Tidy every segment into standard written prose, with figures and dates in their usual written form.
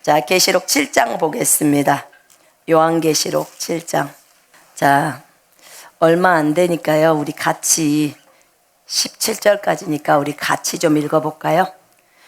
자, 계시록 7장 보겠습니다. 요한계시록 7장. 자, 얼마 안 되니까요. 우리 같이 17절까지니까 우리 같이 좀 읽어볼까요?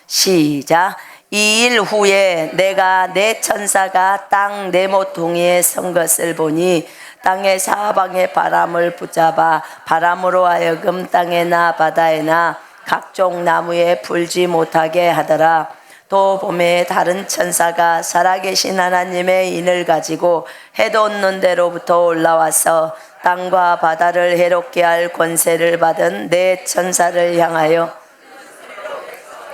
시작. 이 일 후에 내가 내 천사가 땅 네 모퉁이에 선 것을 보니 땅의 사방의 바람을 붙잡아 바람으로 하여금 땅에나 바다에나 각종 나무에 불지 못하게 하더라. 또 봄에 다른 천사가 살아계신 하나님의 인을 가지고 해돋는 데로부터 올라와서 땅과 바다를 해롭게 할 권세를 받은 네 천사를 향하여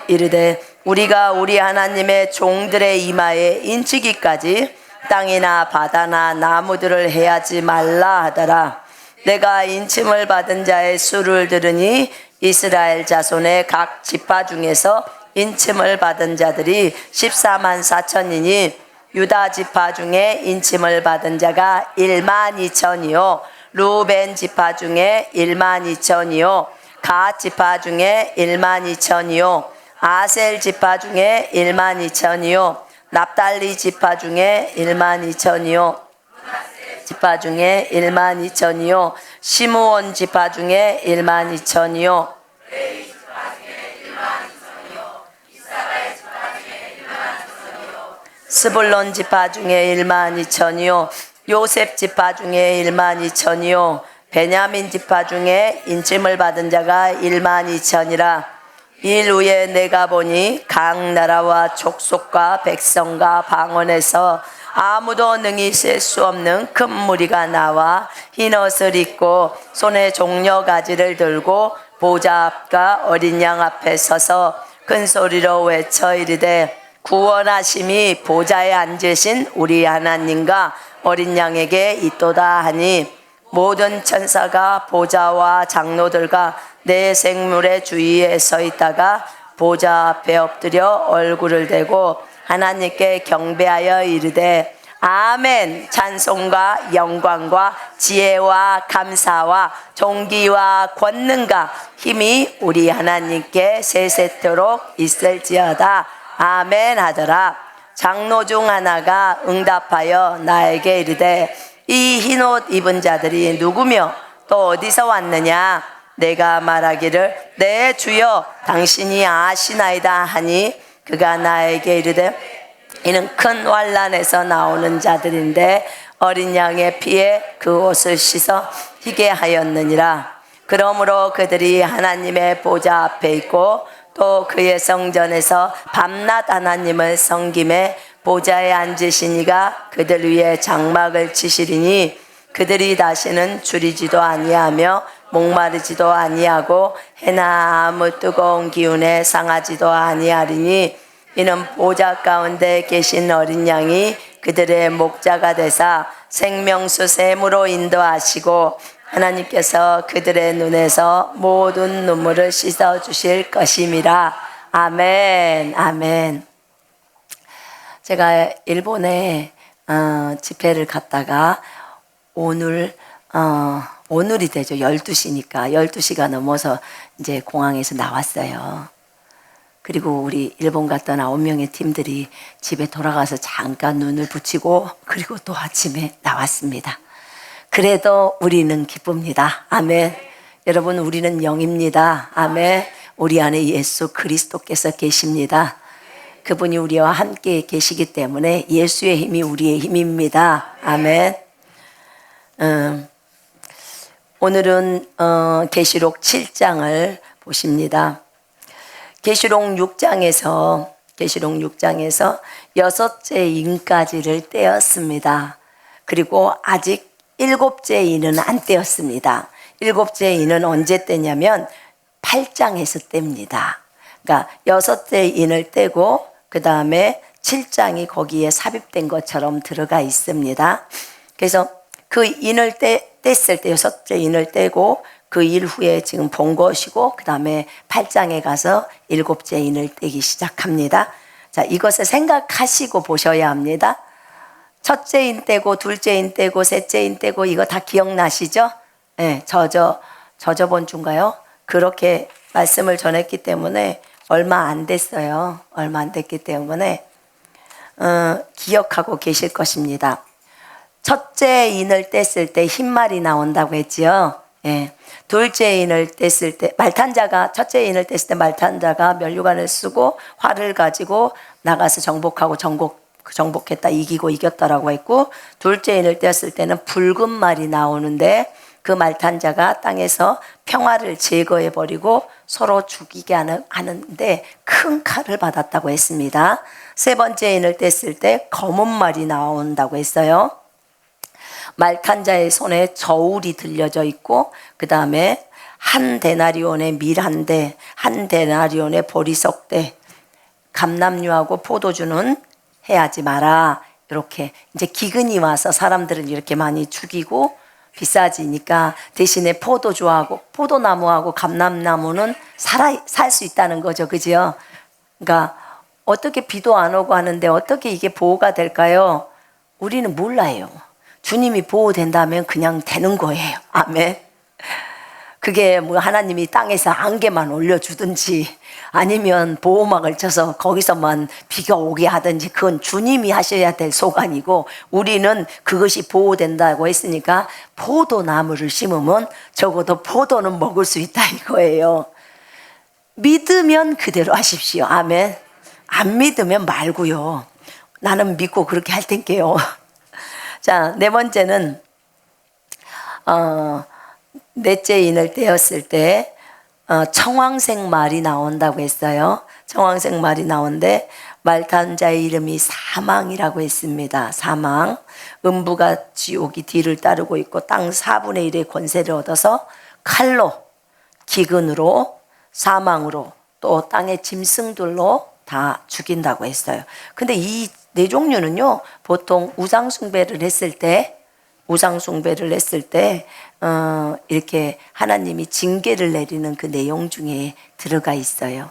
이르되 우리가 우리 하나님의 종들의 이마에 인치기까지 땅이나 바다나 나무들을 해하지 말라 하더라. 내가 인침을 받은 자의 수를 들으니 이스라엘 자손의 각 지파 중에서 인침을 받은 자들이 14만 4천이니 유다 지파 중에 인침을 받은 자가 1만 2천이요 루벤 지파 중에 1만 2천이요 갓 지파 중에 1만 2천이요 아셀 지파 중에 1만 2천이요 납달리 지파 중에 1만 2천이요 지파 중에 1만 2천이요 시므온 지파 중에 1만 2천이요 스불론 지파 중에 1만 2천이요 요셉 지파 중에 1만 2천이요 베냐민 지파 중에 인침을 받은 자가 1만 2천이라. 일 후에 내가 보니 각 나라와 족속과 백성과 방언에서 아무도 능히 셀 수 없는 큰 무리가 나와 흰 옷을 입고 손에 종려 가지를 들고 보좌 앞과 어린 양 앞에 서서 큰 소리로 외쳐 이르되 구원하심이 보좌에 앉으신 우리 하나님과 어린 양에게 있도다 하니 모든 천사가 보좌와 장로들과 내 생물의 주위에 서 있다가 보좌 앞에 엎드려 얼굴을 대고 하나님께 경배하여 이르되 아멘. 찬송과 영광과 지혜와 감사와 존귀와 권능과 힘이 우리 하나님께 세세토록 있을지어다. 아멘 하더라. 장로 중 하나가 응답하여 나에게 이르되 이 흰옷 입은 자들이 누구며 또 어디서 왔느냐? 내가 말하기를 내 주여 당신이 아시나이다 하니 그가 나에게 이르되 이는 큰 환난에서 나오는 자들인데 어린 양의 피에 그 옷을 씻어 희게 하였느니라. 그러므로 그들이 하나님의 보좌 앞에 있고 또 그의 성전에서 밤낮 하나님을 섬김에 보좌에 앉으신 이가 그들 위에 장막을 치시리니 그들이 다시는 줄이지도 아니하며 목마르지도 아니하고 해나 아무 뜨거운 기운에 상하지도 아니하리니 이는 보좌 가운데 계신 어린 양이 그들의 목자가 되사 생명수 샘으로 인도하시고 하나님께서 그들의 눈에서 모든 눈물을 씻어 주실 것임이라. 아멘. 아멘. 제가 일본에 집회를 갔다가 오늘이 되죠. 12시니까 12시가 넘어서 이제 공항에서 나왔어요. 그리고 우리 일본 갔던 9명의 팀들이 집에 돌아가서 잠깐 눈을 붙이고 그리고 또 아침에 나왔습니다. 그래도 우리는 기쁩니다. 아멘. 여러분, 우리는 영입니다. 아멘. 우리 안에 예수 그리스도께서 계십니다. 그분이 우리와 함께 계시기 때문에 예수의 힘이 우리의 힘입니다. 아멘. 오늘은 계시록 7장을 보십니다. 계시록 6장에서 여섯째 인까지를 떼었습니다. 그리고 아직 일곱째 인은 안 떼었습니다. 일곱째 인은 언제 떼냐면 8장에서 뗍니다. 그러니까 여섯째 인을 떼고 그 다음에 7장이 거기에 삽입된 것처럼 들어가 있습니다. 그래서 그 인을 뗐을 때 여섯째 인을 떼고 그 일 후에 지금 본 것이고 그 다음에 8장에 가서 일곱째 인을 떼기 시작합니다. 자, 이것을 생각하시고 보셔야 합니다. 첫째 인 떼고 둘째 인 떼고 셋째 인 떼고 이거 다 기억나시죠? 네, 저번 주인가요? 그렇게 말씀을 전했기 때문에 얼마 안 됐어요. 얼마 안 됐기 때문에 기억하고 계실 것입니다. 첫째 인을 뗐을 때 흰말이 나온다고 했지요. 예. 둘째 인을 뗐을 때 첫째 인을 뗐을 때 말탄자가 면류관을 쓰고 활을 가지고 나가서 정복하고 정복했다, 이기고 이겼다라고 했고, 둘째 인을 뗐을 때는 붉은 말이 나오는데 그 말탄자가 땅에서 평화를 제거해 버리고 서로 죽이게 하는데 큰 칼을 받았다고 했습니다. 세 번째 인을 뗐을 때 검은 말이 나온다고 했어요. 말탄자의 손에 저울이 들려져 있고, 그 다음에 한 데나리온의 밀 한 대, 한 데나리온의 보리석 대, 감람류하고 포도주는 해하지 마라. 이렇게 이제 기근이 와서 사람들을 이렇게 많이 죽이고 비싸지니까 대신에 포도주하고 포도나무하고 감람나무는 살 수 있다는 거죠. 그죠? 그러니까 어떻게 비도 안 오고 하는데 어떻게 이게 보호가 될까요? 우리는 몰라요. 주님이 보호된다면 그냥 되는 거예요. 아멘. 그게 뭐 하나님이 땅에서 안개만 올려주든지 아니면 보호막을 쳐서 거기서만 비가 오게 하든지 그건 주님이 하셔야 될 소관이고, 우리는 그것이 보호된다고 했으니까 포도나무를 심으면 적어도 포도는 먹을 수 있다 이거예요. 믿으면 그대로 하십시오. 아멘. 안 믿으면 말고요. 나는 믿고 그렇게 할 텐게요. 자, 네 번째는 넷째 인을 떼었을 때 청황색 말이 나온다고 했어요. 청황색 말이 나오는데 말탄자의 이름이 사망이라고 했습니다. 사망. 음부가 지옥이 뒤를 따르고 있고 땅 4분의 1의 권세를 얻어서 칼로, 기근으로, 사망으로, 또 땅의 짐승들로 다 죽인다고 했어요. 근데 이 네 종류는요, 보통 우상숭배를 했을 때 이렇게 하나님이 징계를 내리는 그 내용 중에 들어가 있어요.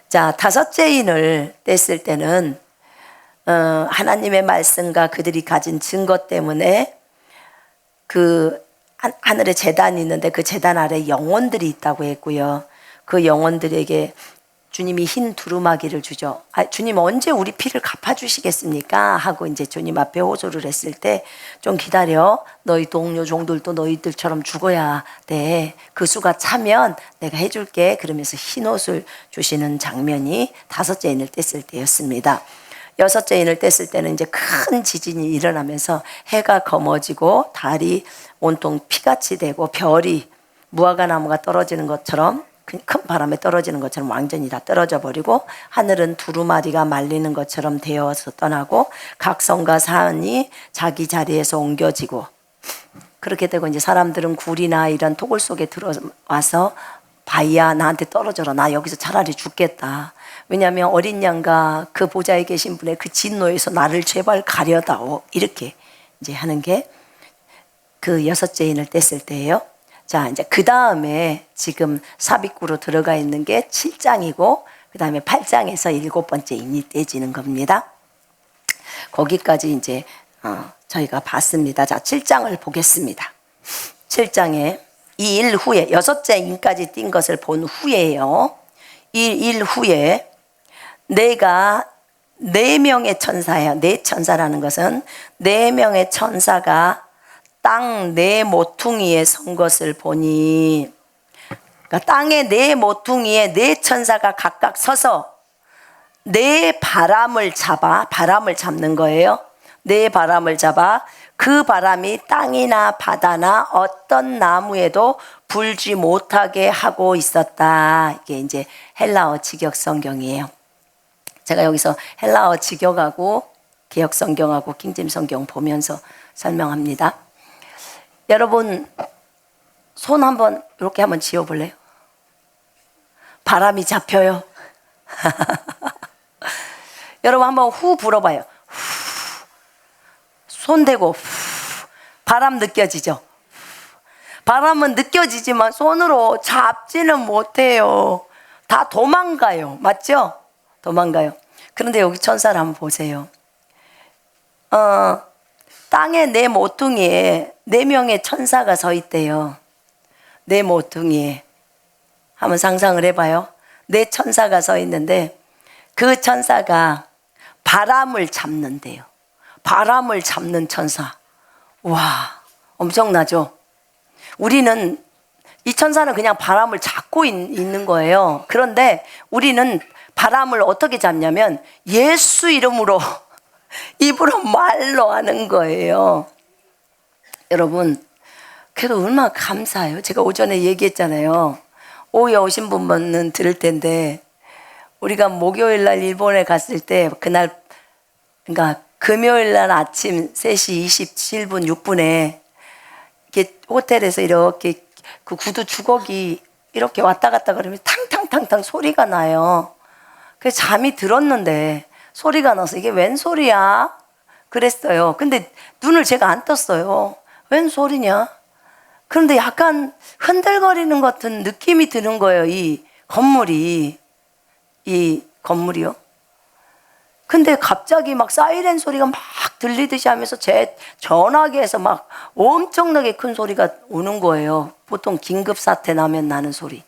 자, 다섯째 인을 뗐을 때는 하나님의 말씀과 그들이 가진 증거 때문에 그 하늘에 제단이 있는데 그 제단 아래 영혼들이 있다고 했고요. 그 영혼들에게 주님이 흰 두루마기를 주죠. 주님 언제 우리 피를 갚아주시겠습니까? 하고 이제 주님 앞에 호소를 했을 때, 좀 기다려. 너희 동료 종들도 너희들처럼 죽어야 돼. 그 수가 차면 내가 해줄게. 그러면서 흰 옷을 주시는 장면이 다섯째 인을 뗐을 때였습니다. 여섯째 인을 뗐을 때는 이제 큰 지진이 일어나면서 해가 검어지고 달이 온통 피같이 되고 별이 무화과나무가 떨어지는 것처럼, 큰 바람에 떨어지는 것처럼 완전히 다 떨어져 버리고, 하늘은 두루마리가 말리는 것처럼 되어서 떠나고, 각 성과 산이 자기 자리에서 옮겨지고, 그렇게 되고 이제 사람들은 굴이나 이런 토굴 속에 들어와서 바위야 나한테 떨어져라, 나 여기서 차라리 죽겠다. 왜냐하면 어린 양과 그 보좌에 계신 분의 그 진노에서 나를 제발 가려다오, 이렇게 이제 하는 게 그 여섯째 인을 뗐을 때예요. 자, 이제 그 다음에 지금 삽입구로 들어가 있는 게 7장이고, 그 다음에 8장에서 7번째 인이 떼지는 겁니다. 거기까지 이제 저희가 봤습니다. 자, 7장을 보겠습니다. 7장에 이 일 후에 여섯째 인까지 띈 것을 본 후에요. 이 일 후에 내가 4명의 천사예요. 4천사라는 것은 4명의 천사가 땅 4모퉁이에 선 것을 보니, 그러니까 땅의 4모퉁이에 4천사가 각각 서서 4바람을 잡는 거예요. 4바람을 잡아 그 바람이 땅이나 바다나 어떤 나무에도 불지 못하게 하고 있었다. 이게 이제 헬라어 직역 성경이에요. 제가 여기서 헬라어 직역하고 개역 성경하고 킹잼 성경 보면서 설명합니다. 여러분 손 한번 이렇게 한번 지어볼래요? 바람이 잡혀요. 여러분 한번 후 불어봐요. 손 대고 바람 느껴지죠? 바람은 느껴지지만 손으로 잡지는 못해요. 다 도망가요. 맞죠? 도망가요. 그런데 여기 천사를 한번 보세요. 땅의 4모퉁이에 4명의 천사가 서 있대요. 4모퉁이에. 한번 상상을 해봐요. 4천사가 서 있는데 그 천사가 바람을 잡는데요. 바람을 잡는 천사. 와, 엄청나죠? 우리는 이 천사는 그냥 바람을 잡고 있는 거예요. 그런데 우리는 바람을 어떻게 잡냐면 예수 이름으로 입으로 말로 하는 거예요. 여러분, 그래도 얼마나 감사해요. 제가 오전에 얘기했잖아요. 오후에 오신 분은 들을 텐데, 우리가 목요일 날 일본에 갔을 때 그날, 그러니까 금요일 날 아침 3시 27분 6분에 이렇게 호텔에서 이렇게 그 구두 주걱이 이렇게 왔다 갔다 그러면 탕탕탕탕 소리가 나요. 그래서 잠이 들었는데 소리가 나서 이게 웬 소리야? 그랬어요. 근데 눈을 제가 안 떴어요. 웬 소리냐? 그런데 약간 흔들거리는 것 같은 느낌이 드는 거예요. 이 건물이요. 근데 갑자기 막 사이렌 소리가 막 들리듯이 하면서 제 전화기에서 막 엄청나게 큰 소리가 오는 거예요. 보통 긴급 사태 나면 나는 소리.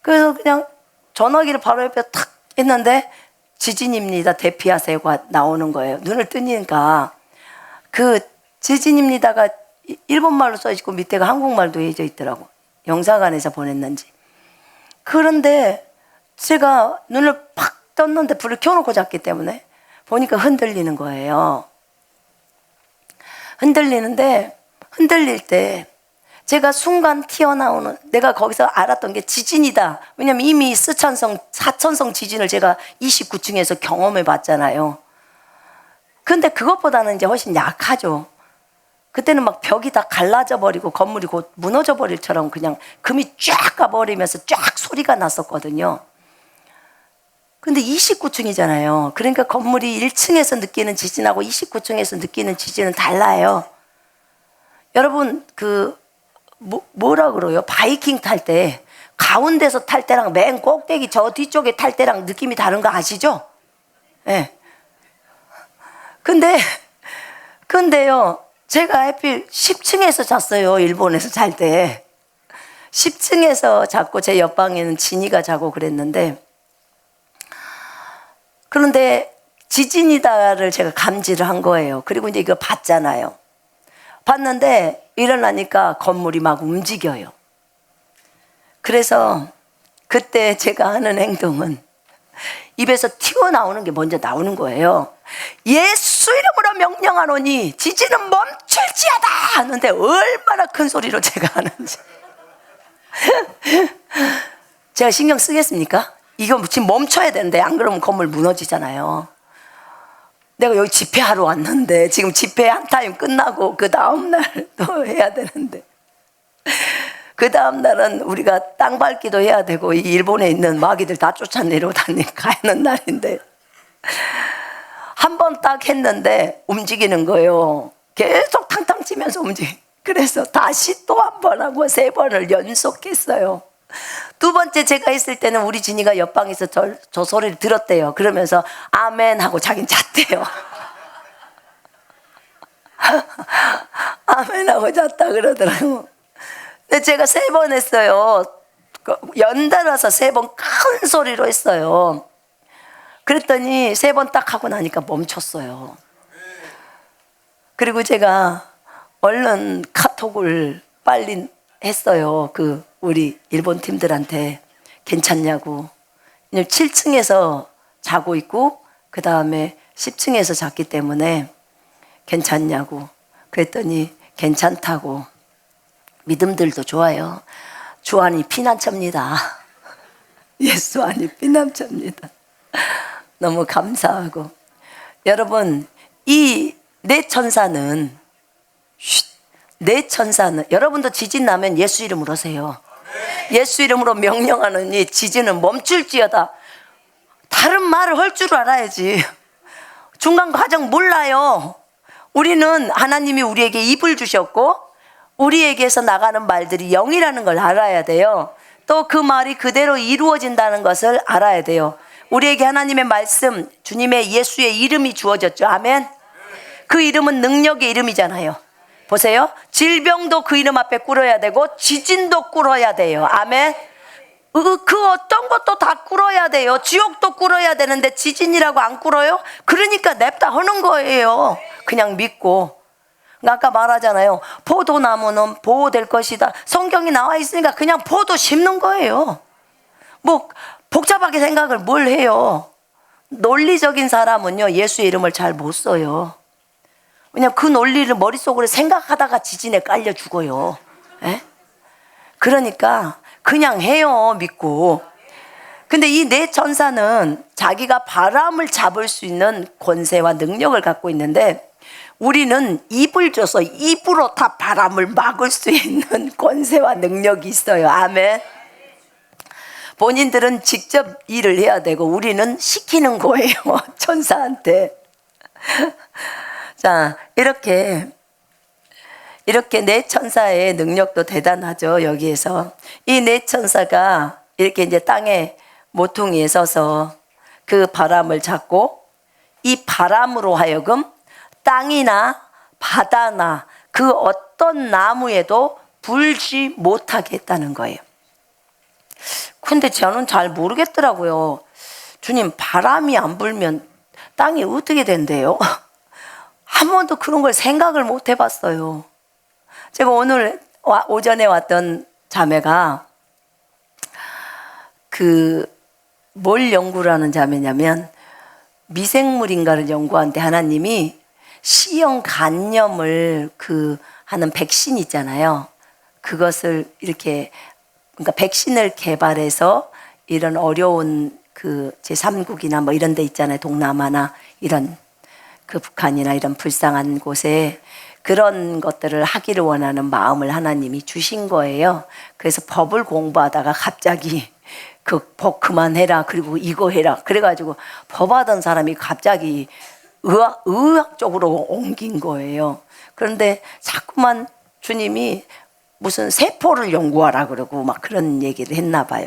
그래서 그냥 전화기를 바로 옆에 탁 했는데 지진입니다. 대피하세요가 나오는 거예요. 눈을 뜨니까 그 지진입니다가 일본말로 써있고 밑에가 한국말도 해져 있더라고. 영사관에서 보냈는지. 그런데 제가 눈을 팍 떴는데 불을 켜놓고 잤기 때문에 보니까 흔들리는 거예요. 흔들리는데 흔들릴 때 제가 순간 튀어나오는, 내가 거기서 알았던 게 지진이다. 왜냐면 이미 스촨성, 사천성 지진을 제가 29층에서 경험해 봤잖아요. 근데 그것보다는 이제 훨씬 약하죠. 그때는 막 벽이 다 갈라져 버리고 건물이 곧 무너져 버릴처럼 그냥 금이 쫙 가버리면서 쫙 소리가 났었거든요. 근데 29층이잖아요. 그러니까 건물이 1층에서 느끼는 지진하고 29층에서 느끼는 지진은 달라요. 여러분, 뭐라 그래요? 바이킹 탈 때 가운데서 탈 때랑 맨 꼭대기 저 뒤쪽에 탈 때랑 느낌이 다른 거 아시죠? 예. 네. 근데요, 제가 하필 10층에서 잤어요. 일본에서 잘 때 10층에서 잤고 제 옆방에는 진이가 자고 그랬는데, 그런데 지진이다를 제가 감지를 한 거예요. 그리고 이제 이거 봤잖아요. 봤는데 일어나니까 건물이 막 움직여요. 그래서 그때 제가 하는 행동은 입에서 튀어나오는 게 먼저 나오는 거예요. 예수 이름으로 명령하노니 지진은 멈출지어다 하는데 얼마나 큰 소리로 제가 하는지 제가 신경 쓰겠습니까? 이거 지금 멈춰야 되는데 안 그러면 건물 무너지잖아요. 내가 여기 집회하러 왔는데 지금 집회 한 타임 끝나고 그 다음날 또 해야 되는데, 그 다음날은 우리가 땅 밟기도 해야 되고 이 일본에 있는 마귀들 다 쫓아내려 가는 날인데 한 번 딱 했는데 움직이는 거예요. 계속 탕탕 치면서 그래서 다시 또 한 번 하고 3번을 연속했어요. 두 번째 제가 있을 때는 우리 진이가 옆방에서 저 소리를 들었대요. 그러면서 아멘 하고 자긴 잤대요. 아멘 하고 잤다 그러더라고. 근데 제가 3번 했어요. 연달아서 3번 큰 소리로 했어요. 그랬더니 3번 딱 하고 나니까 멈췄어요. 그리고 제가 얼른 카톡을 빨리 했어요. 우리 일본 팀들한테 괜찮냐고. 7층에서 자고 있고 그 다음에 10층에서 잤기 때문에 괜찮냐고. 그랬더니 괜찮다고. 믿음들도 좋아요. 주 안이 피난처입니다. 예수 안이 피난처입니다. 너무 감사하고. 여러분, 이 내 천사는 여러분도 지진 나면 예수 이름으로 하세요. 예수 이름으로 명령하느니 지진은 멈출지어다. 다른 말을 할 줄 알아야지. 중간 과정 몰라요. 우리는 하나님이 우리에게 입을 주셨고 우리에게서 나가는 말들이 영이라는 걸 알아야 돼요. 또 그 말이 그대로 이루어진다는 것을 알아야 돼요. 우리에게 하나님의 말씀, 주님의 예수의 이름이 주어졌죠. 아멘. 그 이름은 능력의 이름이잖아요. 보세요. 질병도 그 이름 앞에 꿇어야 되고 지진도 꿇어야 돼요. 아멘. 그 어떤 것도 다 꿇어야 돼요. 지옥도 꿇어야 되는데 지진이라고 안 꿇어요? 그러니까 냅다 하는 거예요. 그냥 믿고. 아까 말하잖아요. 포도나무는 보호될 것이다. 성경이 나와 있으니까 그냥 포도 심는 거예요. 뭐 복잡하게 생각을 뭘 해요. 논리적인 사람은요, 예수의 이름을 잘 못 써요. 왜냐면 그 논리를 머릿속으로 생각하다가 지진에 깔려 죽어요. 에? 그러니까 그냥 해요, 믿고. 근데 이 네 천사는 자기가 바람을 잡을 수 있는 권세와 능력을 갖고 있는데, 우리는 입을 줘서 입으로 다 바람을 막을 수 있는 권세와 능력이 있어요. 아멘. 본인들은 직접 일을 해야 되고 우리는 시키는 거예요. 천사한테. 자, 이렇게 네 천사의 능력도 대단하죠. 여기에서 이 네 천사가 이렇게 이제 땅에 모퉁이에 서서 그 바람을 잡고 이 바람으로 하여금 땅이나 바다나 그 어떤 나무에도 불지 못하게 했다는 거예요. 근데 저는 잘 모르겠더라고요. 주님, 바람이 안 불면 땅이 어떻게 된대요? 한 번도 그런 걸 생각을 못 해봤어요. 제가 오늘 오전에 왔던 자매가 뭘 연구를 하는 자매냐면 미생물인가를 연구하는데 하나님이 C형 간염을 하는 백신 있잖아요. 그것을 이렇게, 그러니까 백신을 개발해서 이런 어려운 제3국이나 뭐 이런 데 있잖아요. 동남아나 이런 북한이나 이런 불쌍한 곳에 그런 것들을 하기를 원하는 마음을 하나님이 주신 거예요. 그래서 법을 공부하다가 갑자기 법 그만해라, 그리고 이거 해라. 그래가지고 법하던 사람이 갑자기 의학 쪽으로 옮긴 거예요. 그런데 자꾸만 주님이 무슨 세포를 연구하라 그러고 막 그런 얘기를 했나 봐요.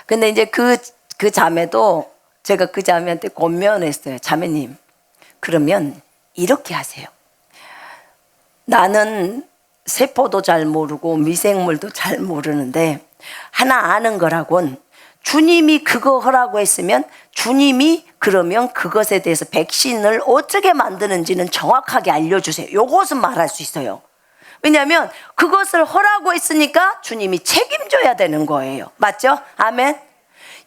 근데 이제 그 자매도 제가 그 자매한테 권면했어요. 자매님, 그러면 이렇게 하세요. 나는 세포도 잘 모르고 미생물도 잘 모르는데 하나 아는 거라곤, 주님이 그거 하라고 했으면 주님이 그러면 그것에 대해서 백신을 어떻게 만드는지는 정확하게 알려주세요. 요것은 말할 수 있어요. 왜냐하면 그것을 하라고 했으니까 주님이 책임져야 되는 거예요. 맞죠? 아멘.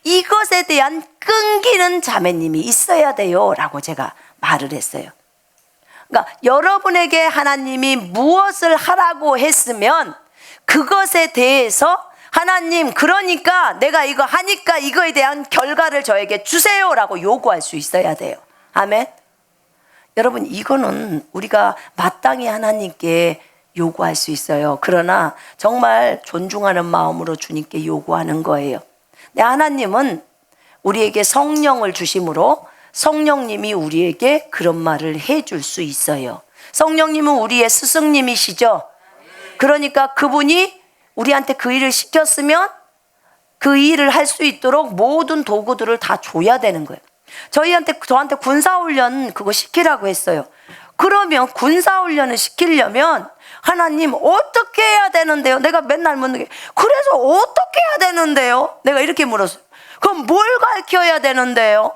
이것에 대한 끈기는 자매님이 있어야 돼요 라고 제가 말을 했어요. 그러니까 여러분에게 하나님이 무엇을 하라고 했으면 그것에 대해서 하나님, 그러니까 내가 이거 하니까 이거에 대한 결과를 저에게 주세요 라고 요구할 수 있어야 돼요. 아멘. 여러분, 이거는 우리가 마땅히 하나님께 요구할 수 있어요. 그러나 정말 존중하는 마음으로 주님께 요구하는 거예요. 하나님은 우리에게 성령을 주심으로 성령님이 우리에게 그런 말을 해줄 수 있어요. 성령님은 우리의 스승님이시죠. 그러니까 그분이 우리한테 그 일을 시켰으면 그 일을 할 수 있도록 모든 도구들을 다 줘야 되는 거예요. 저한테 군사훈련 그거 시키라고 했어요. 그러면 군사훈련을 시키려면 하나님 어떻게 해야 되는데요? 내가 맨날 묻는 게, 그래서 어떻게 해야 되는데요? 내가 이렇게 물었어요. 그럼 뭘 가르쳐야 되는데요?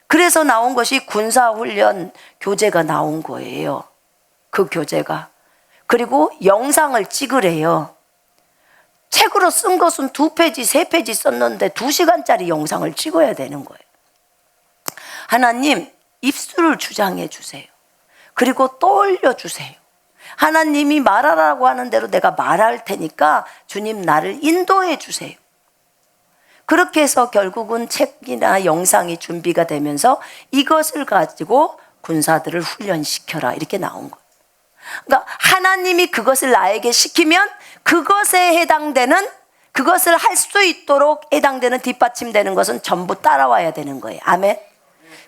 그래서 나온 것이 군사훈련 교재가 나온 거예요. 그 교재가. 그리고 영상을 찍으래요. 책으로 쓴 것은 2페이지, 3페이지 썼는데 2시간짜리 영상을 찍어야 되는 거예요. 하나님, 입술을 주장해 주세요. 그리고 떠올려 주세요. 하나님이 말하라고 하는 대로 내가 말할 테니까 주님 나를 인도해 주세요. 그렇게 해서 결국은 책이나 영상이 준비가 되면서 이것을 가지고 군사들을 훈련시켜라 이렇게 나온 거예요. 그러니까 하나님이 그것을 나에게 시키면 그것에 해당되는, 그것을 할 수 있도록 해당되는 뒷받침되는 것은 전부 따라와야 되는 거예요. 아멘.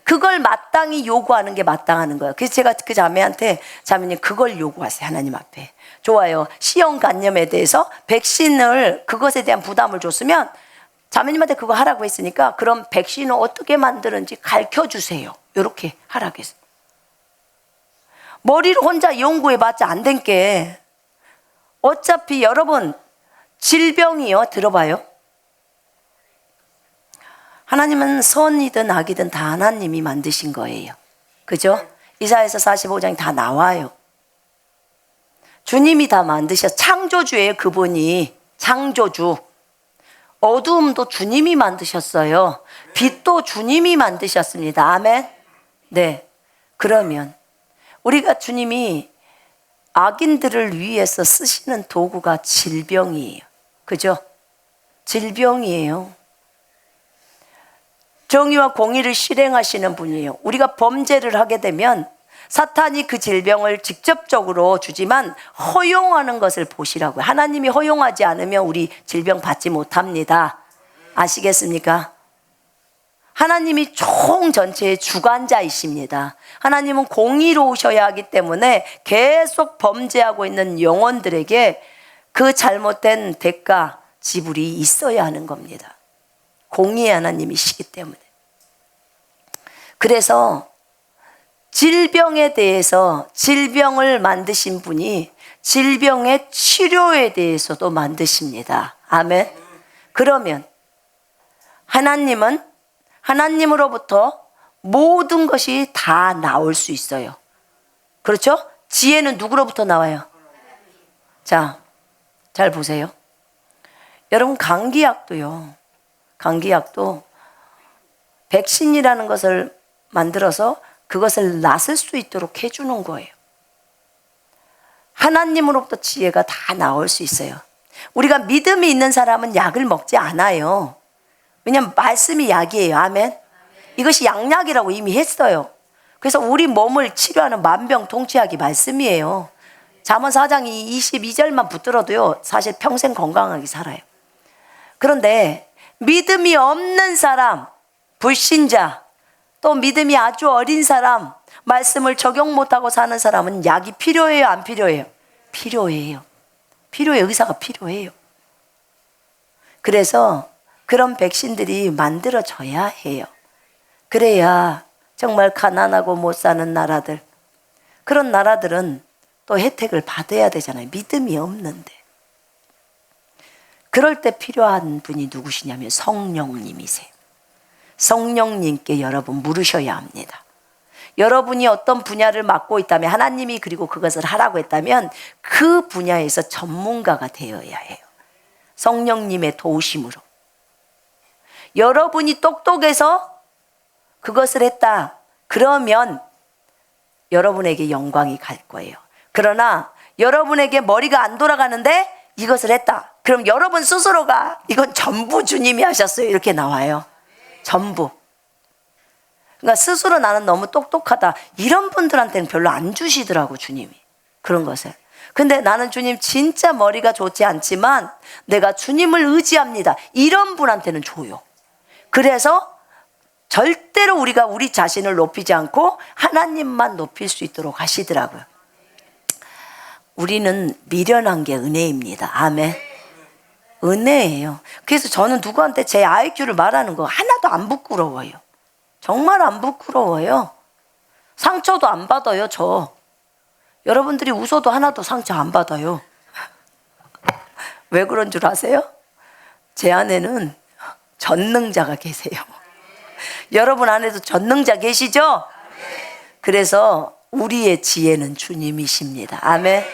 그걸 마땅히 요구하는 게 마땅하는 거예요. 그래서 제가 그 자매한테, 자매님 그걸 요구하세요. 하나님 앞에. 좋아요. C형 간염에 대해서 백신을, 그것에 대한 부담을 줬으면 자매님한테 그거 하라고 했으니까 그럼 백신을 어떻게 만드는지 가르쳐 주세요. 이렇게 하라고 했어요. 머리를 혼자 연구해봤자 안 된 게, 어차피 여러분 질병이요. 들어봐요. 하나님은 선이든 악이든 다 하나님이 만드신 거예요. 그죠? 이사야서 45장이 다 나와요. 주님이 다 창조주예요. 그분이 창조주. 어두움도 주님이 만드셨어요. 빛도 주님이 만드셨습니다. 아멘. 네. 그러면 우리가 주님이 악인들을 위해서 쓰시는 도구가 질병이에요. 그죠? 질병이에요. 정의와 공의를 실행하시는 분이에요. 우리가 범죄를 하게 되면 사탄이 그 질병을 직접적으로 주지만 허용하는 것을 보시라고요. 하나님이 허용하지 않으면 우리 질병 받지 못합니다. 아시겠습니까? 하나님이 총 전체의 주관자이십니다. 하나님은 공의로우셔야 하기 때문에 계속 범죄하고 있는 영혼들에게 그 잘못된 대가 지불이 있어야 하는 겁니다. 공의의 하나님이시기 때문에. 그래서 질병에 대해서 질병을 만드신 분이 질병의 치료에 대해서도 만드십니다. 아멘. 그러면 하나님은 하나님으로부터 모든 것이 다 나올 수 있어요. 그렇죠? 지혜는 누구로부터 나와요? 자, 잘 보세요. 여러분, 감기약도 백신이라는 것을 만들어서 그것을 낫을 수 있도록 해주는 거예요. 하나님으로부터 지혜가 다 나올 수 있어요. 우리가 믿음이 있는 사람은 약을 먹지 않아요. 왜냐하면 말씀이 약이에요. 아멘. 이것이 양약이라고 이미 했어요. 그래서 우리 몸을 치료하는 만병통치약이 말씀이에요. 잠언 4장 22절만 붙들어도요, 사실 평생 건강하게 살아요. 그런데 믿음이 없는 사람, 불신자, 또 믿음이 아주 어린 사람, 말씀을 적용 못하고 사는 사람은 약이 필요해요? 안 필요해요? 필요해요. 의사가 필요해요. 그래서 그런 백신들이 만들어져야 해요. 그래야 정말 가난하고 못 사는 나라들, 그런 나라들은 또 혜택을 받아야 되잖아요. 믿음이 없는데. 그럴 때 필요한 분이 누구시냐면 성령님이세요. 성령님께 여러분 물으셔야 합니다. 여러분이 어떤 분야를 맡고 있다면, 하나님이 그리고 그것을 하라고 했다면 그 분야에서 전문가가 되어야 해요. 성령님의 도우심으로. 여러분이 똑똑해서 그것을 했다, 그러면 여러분에게 영광이 갈 거예요. 그러나 여러분에게 머리가 안 돌아가는데 이것을 했다, 그럼 여러분 스스로가 이건 전부 주님이 하셨어요, 이렇게 나와요. 전부. 그러니까 스스로 나는 너무 똑똑하다, 이런 분들한테는 별로 안 주시더라고, 주님이. 그런 것을. 근데 나는 주님 진짜 머리가 좋지 않지만 내가 주님을 의지합니다, 이런 분한테는 줘요. 그래서 절대로 우리가 우리 자신을 높이지 않고 하나님만 높일 수 있도록 하시더라고요. 우리는 미련한 게 은혜입니다. 아멘. 은혜예요. 그래서 저는 누구한테 제 IQ를 말하는 거 하나도 안 부끄러워요. 정말 안 부끄러워요. 상처도 안 받아요, 저. 여러분들이 웃어도 하나도 상처 안 받아요. 왜 그런 줄 아세요? 제 안에는 전능자가 계세요. 여러분 안에도 전능자 계시죠? 그래서 우리의 지혜는 주님이십니다. 아멘.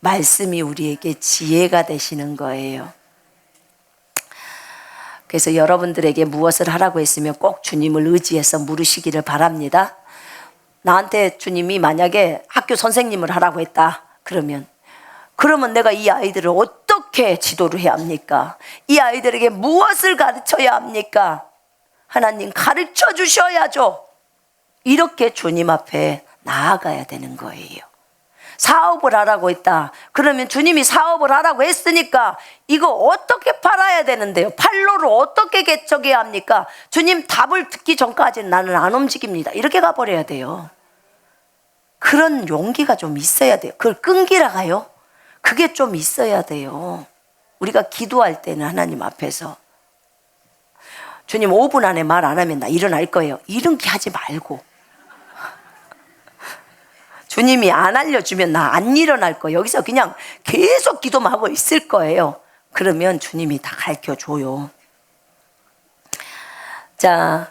말씀이 우리에게 지혜가 되시는 거예요. 그래서 여러분들에게 무엇을 하라고 했으면 꼭 주님을 의지해서 물으시기를 바랍니다. 나한테 주님이 만약에 학교 선생님을 하라고 했다, 그러면 내가 이 아이들을 어떻게 지도를 해야 합니까? 이 아이들에게 무엇을 가르쳐야 합니까? 하나님 가르쳐 주셔야죠. 이렇게 주님 앞에 나아가야 되는 거예요. 사업을 하라고 했다, 그러면 주님이 사업을 하라고 했으니까 이거 어떻게 팔아야 되는데요? 판로를 어떻게 개척해야 합니까? 주님 답을 듣기 전까지는 나는 안 움직입니다, 이렇게 가버려야 돼요. 그런 용기가 좀 있어야 돼요. 그걸 끈기라 가요? 그게 좀 있어야 돼요. 우리가 기도할 때는 하나님 앞에서 주님 5분 안에 말 안 하면 나 일어날 거예요, 이렇게 하지 말고, 주님이 안 알려주면 나 안 일어날 거예요, 여기서 그냥 계속 기도만 하고 있을 거예요. 그러면 주님이 다 가르쳐줘요. 자,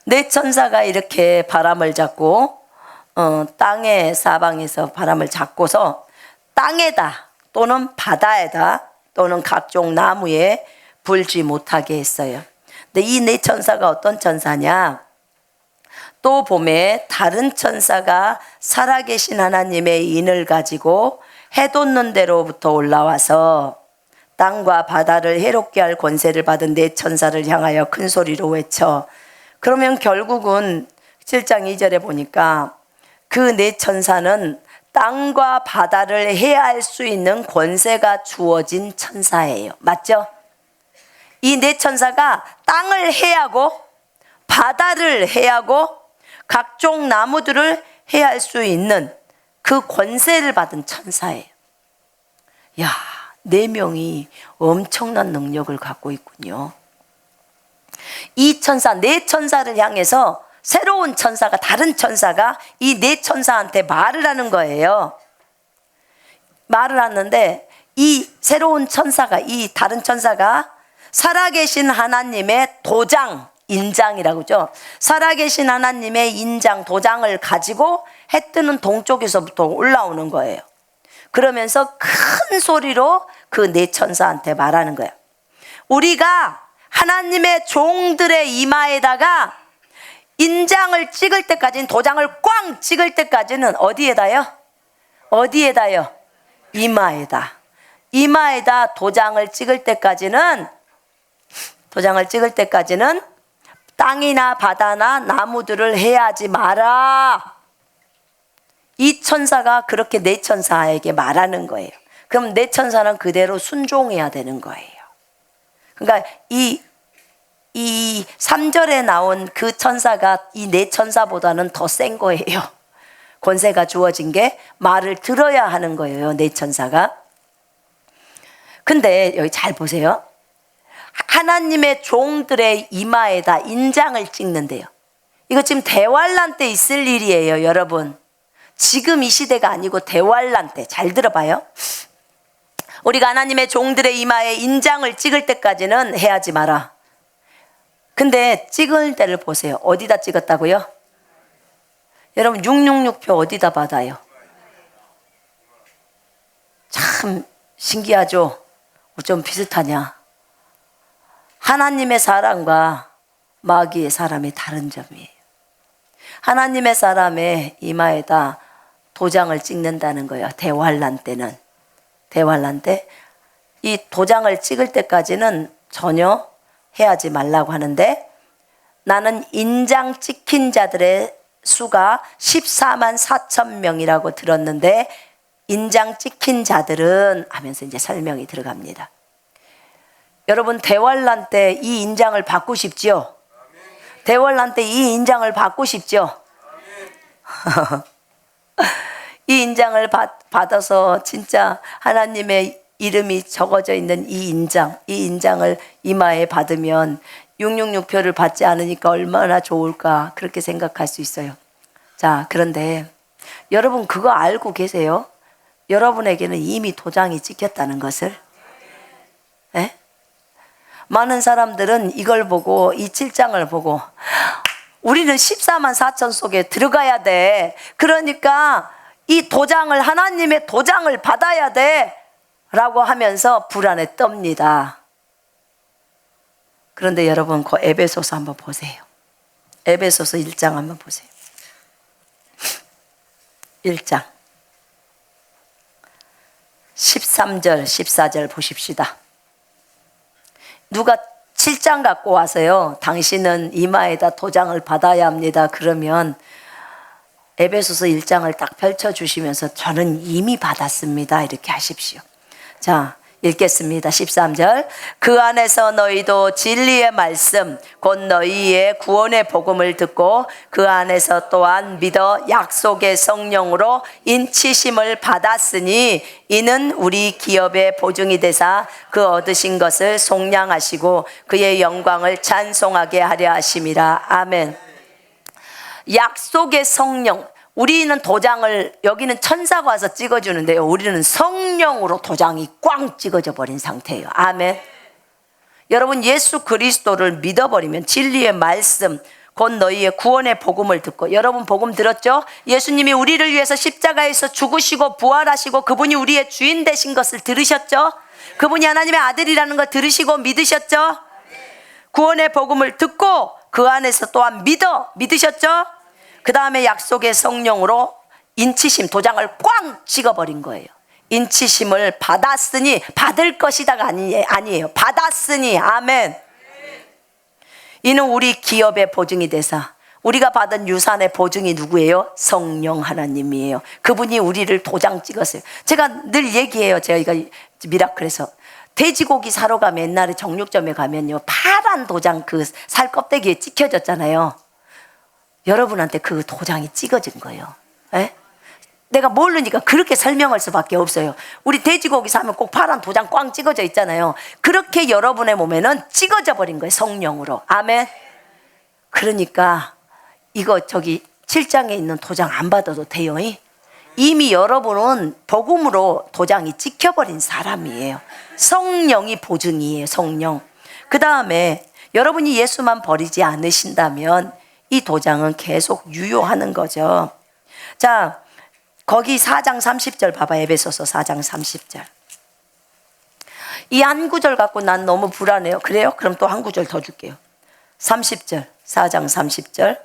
네 천사가 이렇게 바람을 잡고 땅의 사방에서 바람을 잡고서 땅에다 또는 바다에다 또는 각종 나무에 불지 못하게 했어요. 근데 이 네 천사가 어떤 천사냐? 또 봄에 다른 천사가 살아계신 하나님의 인을 가지고 해 돋는 데로부터 올라와서 땅과 바다를 해롭게 할 권세를 받은 네 천사를 향하여 큰 소리로 외쳐. 그러면 결국은 7장 2절에 보니까 그 네 천사는 땅과 바다를 해할 수 있는 권세가 주어진 천사예요. 맞죠? 이 네 천사가 땅을 해하고 바다를 해하고 각종 나무들을 해할 수 있는 그 권세를 받은 천사예요. 야, 네 명이 엄청난 능력을 갖고 있군요. 이 천사, 네 천사를 향해서 새로운 천사가, 다른 천사가 이 네 천사한테 말을 하는 거예요. 말을 하는데 이 새로운 천사가, 이 다른 천사가 살아계신 하나님의 도장, 인장이라고 하죠. 살아계신 하나님의 인장, 도장을 가지고 해 뜨는 동쪽에서부터 올라오는 거예요. 그러면서 큰 소리로 그 네 천사한테 말하는 거예요. 우리가 하나님의 종들의 이마에다가 인장을 찍을 때까지는, 도장을 꽝 찍을 때까지는 어디에다요? 어디에다요? 이마에다. 이마에다 도장을 찍을 때까지는 땅이나 바다나 나무들을 해하지 마라. 이 천사가 그렇게 네 천사에게 말하는 거예요. 그럼 네 천사는 그대로 순종해야 되는 거예요. 그러니까 이 3절에 나온 그 천사가 이 네 천사보다는 더 센 거예요. 권세가 주어진 게 말을 들어야 하는 거예요, 네 천사가. 근데 여기 잘 보세요. 하나님의 종들의 이마에다 인장을 찍는데요. 이거 지금 대환란 때 있을 일이에요, 여러분. 지금 이 시대가 아니고 대환란 때. 잘 들어봐요. 우리가 하나님의 종들의 이마에 인장을 찍을 때까지는 해하지 마라. 근데 찍을 때를 보세요. 어디다 찍었다고요? 여러분 666표 어디다 받아요? 참 신기하죠? 좀 비슷하냐? 하나님의 사람과 마귀의 사람이 다른 점이에요. 하나님의 사람의 이마에다 도장을 찍는다는 거예요. 대환란 때는. 대환란 때 이 도장을 찍을 때까지는 전혀 해하지 말라고 하는데, 나는 인장 찍힌 자들의 수가 14만 4천 명이라고 들었는데 인장 찍힌 자들은 하면서 이제 설명이 들어갑니다. 여러분 대환란 때 이 인장을 받고 싶죠? 대환란 때 이 인장을 받고 싶죠? 이 인장을 받아서 진짜 하나님의 이름이 적어져 있는 이 인장을 이마에 받으면 666표를 받지 않으니까 얼마나 좋을까, 그렇게 생각할 수 있어요. 자, 그런데 여러분 그거 알고 계세요? 여러분에게는 이미 도장이 찍혔다는 것을. 에? 많은 사람들은 이걸 보고, 이 7장을 보고 우리는 14만 4천 속에 들어가야 돼, 그러니까 이 도장을, 하나님의 도장을 받아야 돼 라고 하면서 불안에 떱니다. 그런데 여러분 그 에베소서 한번 보세요. 에베소서 1장 한번 보세요. 1장 13절 14절 보십시다. 누가 7장 갖고 와서요, 당신은 이마에다 도장을 받아야 합니다, 그러면 에베소서 1장을 딱 펼쳐주시면서 저는 이미 받았습니다 이렇게 하십시오. 자, 읽겠습니다. 13절. 그 안에서 너희도 진리의 말씀 곧 너희의 구원의 복음을 듣고 그 안에서 또한 믿어 약속의 성령으로 인치심을 받았으니 이는 우리 기업의 보증이 되사 그 얻으신 것을 속량하시고 그의 영광을 찬송하게 하려 하심이라. 아멘. 약속의 성령, 우리는 도장을, 여기는 천사가 와서 찍어주는데요, 우리는 성령으로 도장이 꽝 찍어져 버린 상태예요. 아멘. 여러분, 예수 그리스도를 믿어버리면 진리의 말씀, 곧 너희의 구원의 복음을 듣고, 여러분 복음 들었죠? 예수님이 우리를 위해서 십자가에서 죽으시고 부활하시고 그분이 우리의 주인 되신 것을 들으셨죠? 그분이 하나님의 아들이라는 걸 들으시고 믿으셨죠? 구원의 복음을 듣고 그 안에서 또한 믿으셨죠? 그 다음에 약속의 성령으로 인치심, 도장을 꽝 찍어버린 거예요. 인치심을 받았으니, 받을 것이다가 아니에요. 받았으니. 아멘. 이는 우리 기업의 보증이 되사, 우리가 받은 유산의 보증이 누구예요? 성령 하나님이에요. 그분이 우리를 도장 찍었어요. 제가 늘 얘기해요. 저희가 미라클에서 돼지고기 사러 가면, 옛날에 정육점에 가면요, 파란 도장 그 살 껍데기에 찍혀졌잖아요. 여러분한테 그 도장이 찍어진 거예요. 에? 내가 모르니까 그렇게 설명할 수밖에 없어요. 우리 돼지고기 사면 꼭 파란 도장 꽝 찍어져 있잖아요. 그렇게 여러분의 몸에는 찍어져 버린 거예요, 성령으로. 아멘. 그러니까 이거 저기 7장에 있는 도장 안 받아도 돼요. 이미 여러분은 복음으로 도장이 찍혀버린 사람이에요. 성령이 보증이에요. 성령. 그 다음에 여러분이 예수만 버리지 않으신다면 이 도장은 계속 유효하는 거죠. 자, 거기 4장 30절 봐봐. 에베소서 4장 30절. 이 한 구절 갖고 난 너무 불안해요. 그래요? 그럼 또 한 구절 더 줄게요. 30절, 4장 30절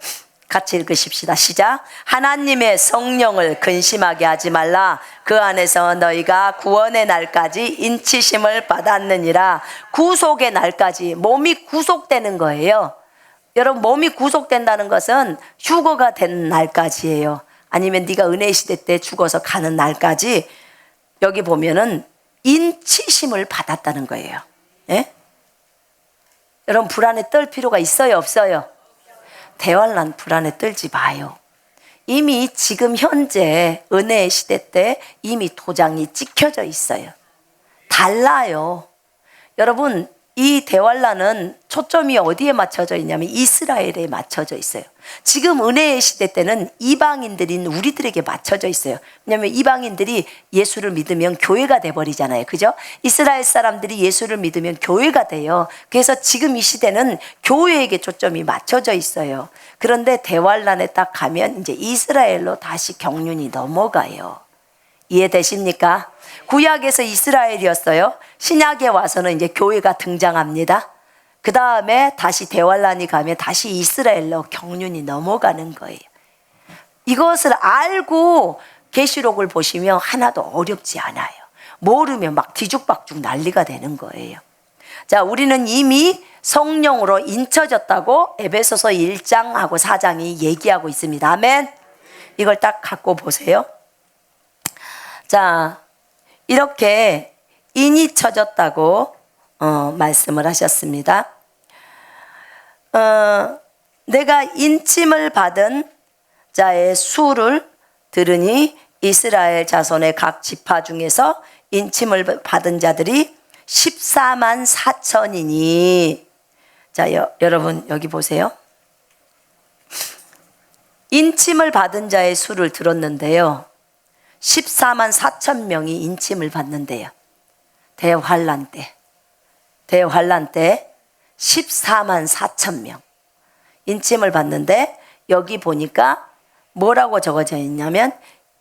같이 읽으십시다. 시작. 하나님의 성령을 근심하게 하지 말라. 그 안에서 너희가 구원의 날까지 인치심을 받았느니라. 구속의 날까지. 몸이 구속되는 거예요. 여러분, 몸이 구속된다는 것은 휴거가 된 날까지예요. 아니면 네가 은혜의 시대 때 죽어서 가는 날까지. 여기 보면은 인치심을 받았다는 거예요. 예? 여러분, 불안에 떨 필요가 있어요, 없어요? 대환란 불안에 떨지 마요. 이미 지금 현재 은혜의 시대 때 이미 도장이 찍혀져 있어요. 달라요. 여러분, 이 대환란은 초점이 어디에 맞춰져 있냐면 이스라엘에 맞춰져 있어요. 지금 은혜의 시대 때는 이방인들인 우리들에게 맞춰져 있어요. 왜냐하면 이방인들이 예수를 믿으면 교회가 돼버리잖아요. 그죠? 이스라엘 사람들이 예수를 믿으면 교회가 돼요. 그래서 지금 이 시대는 교회에게 초점이 맞춰져 있어요. 그런데 대환란에 딱 가면 이제 이스라엘로 다시 경륜이 넘어가요. 이해되십니까? 구약에서 이스라엘이었어요. 신약에 와서는 이제 교회가 등장합니다. 그 다음에 다시 대환란이 가면 다시 이스라엘로 경륜이 넘어가는 거예요. 이것을 알고 계시록을 보시면 하나도 어렵지 않아요. 모르면 막 뒤죽박죽 난리가 되는 거예요. 자, 우리는 이미 성령으로 인쳐졌다고 에베소서 1장하고 4장이 얘기하고 있습니다. 아멘. 이걸 딱 갖고 보세요. 자, 이렇게 인이 쳐졌다고 말씀을 하셨습니다. 내가 인침을 받은 자의 수를 들으니 이스라엘 자손의 각 지파 중에서 인침을 받은 자들이 14만 4천이니. 자, 여러분 여기 보세요. 인침을 받은 자의 수를 들었는데요, 14만 4천 명이 인침을 받는데요. 대환란 때 14만 4천 명 인침을 받는데, 여기 보니까 뭐라고 적어져 있냐면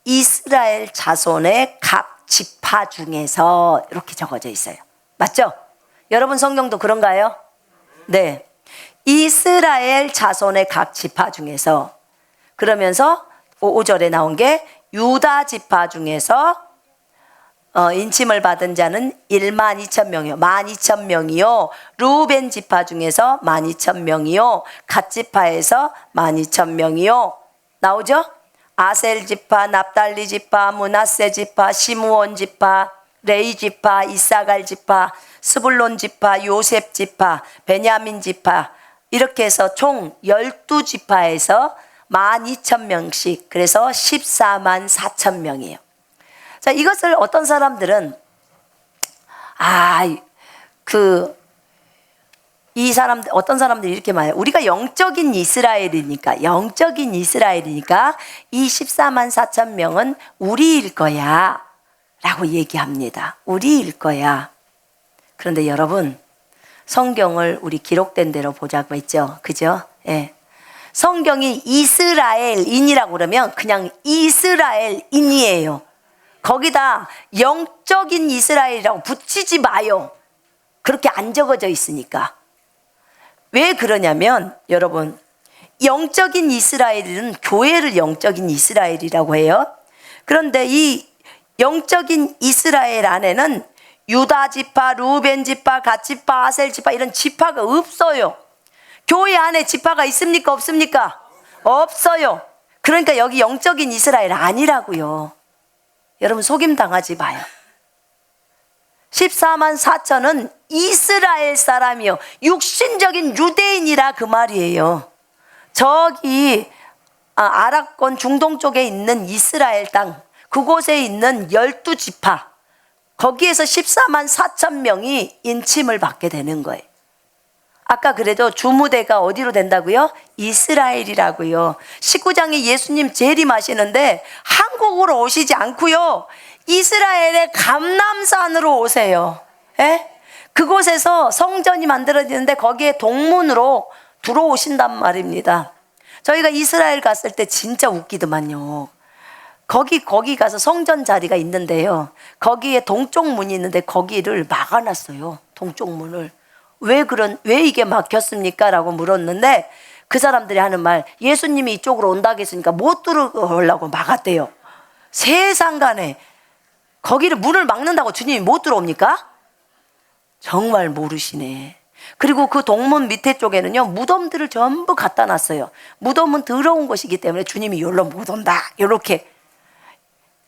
이스라엘 자손의 각 지파 중에서 이렇게 적어져 있어요. 맞죠? 여러분 성경도 그런가요? 네. 이스라엘 자손의 각 지파 중에서, 그러면서 5절에 나온 게 유다 지파 중에서 인침을 받은 자는 1만 2천 명이요. 12,000명이요. 루벤 지파 중에서 12,000명이요. 갓 지파에서 12,000명이요. 나오죠? 아셀 지파, 납달리 지파, 므낫세 지파, 시므온 지파, 레이 지파, 이사갈 지파, 스불론 지파, 요셉 지파, 베냐민 지파, 이렇게 해서 총 12지파에서 12,000명씩, 그래서 14만 4천 명이에요. 자, 이것을 어떤 사람들은 이 사람들, 어떤 사람들이 이렇게 말해요. 우리가 영적인 이스라엘이니까 이 14만 4천 명은 우리일 거야 라고 얘기합니다. 우리일 거야. 그런데 여러분, 성경을 우리 기록된 대로 보자고 했죠. 그죠? 예. 성경이 이스라엘인이라고 그러면 그냥 이스라엘인이에요. 거기다 영적인 이스라엘이라고 붙이지 마요. 그렇게 안 적어져 있으니까. 왜 그러냐면 여러분, 영적인 이스라엘은 교회를 영적인 이스라엘이라고 해요. 그런데 이 영적인 이스라엘 안에는 유다 지파, 루벤 지파, 갓 지파, 아셀 지파 이런 지파가 없어요. 교회 안에 지파가 있습니까? 없습니까? 없어요. 그러니까 여기 영적인 이스라엘 아니라고요. 여러분 속임 당하지 마요. 14만 4천은 이스라엘 사람이요. 육신적인 유대인이라 그 말이에요. 저기 아랍권 중동 쪽에 있는 이스라엘 땅, 그곳에 있는 12지파, 거기에서 14만 4천 명이 인침을 받게 되는 거예요. 아까 그래도 주무대가 어디로 된다고요? 이스라엘이라고요. 19장에 예수님 재림하시는데 한국으로 오시지 않고요. 이스라엘의 감람산으로 오세요. 예? 그곳에서 성전이 만들어지는데 거기에 동문으로 들어오신단 말입니다. 저희가 이스라엘 갔을 때 진짜 웃기더만요. 거기 가서 성전 자리가 있는데요. 거기에 동쪽 문이 있는데 거기를 막아놨어요. 동쪽 문을. 왜 이게 막혔습니까? 라고 물었는데 그 사람들이 하는 말, 예수님이 이쪽으로 온다고 했으니까 못 들어오려고 막았대요. 세상간에 거기를 문을 막는다고 주님이 못 들어옵니까? 정말 모르시네. 그리고 그 동문 밑에 쪽에는요, 무덤들을 전부 갖다 놨어요. 무덤은 더러운 것이기 때문에 주님이 여기로 못 온다. 이렇게.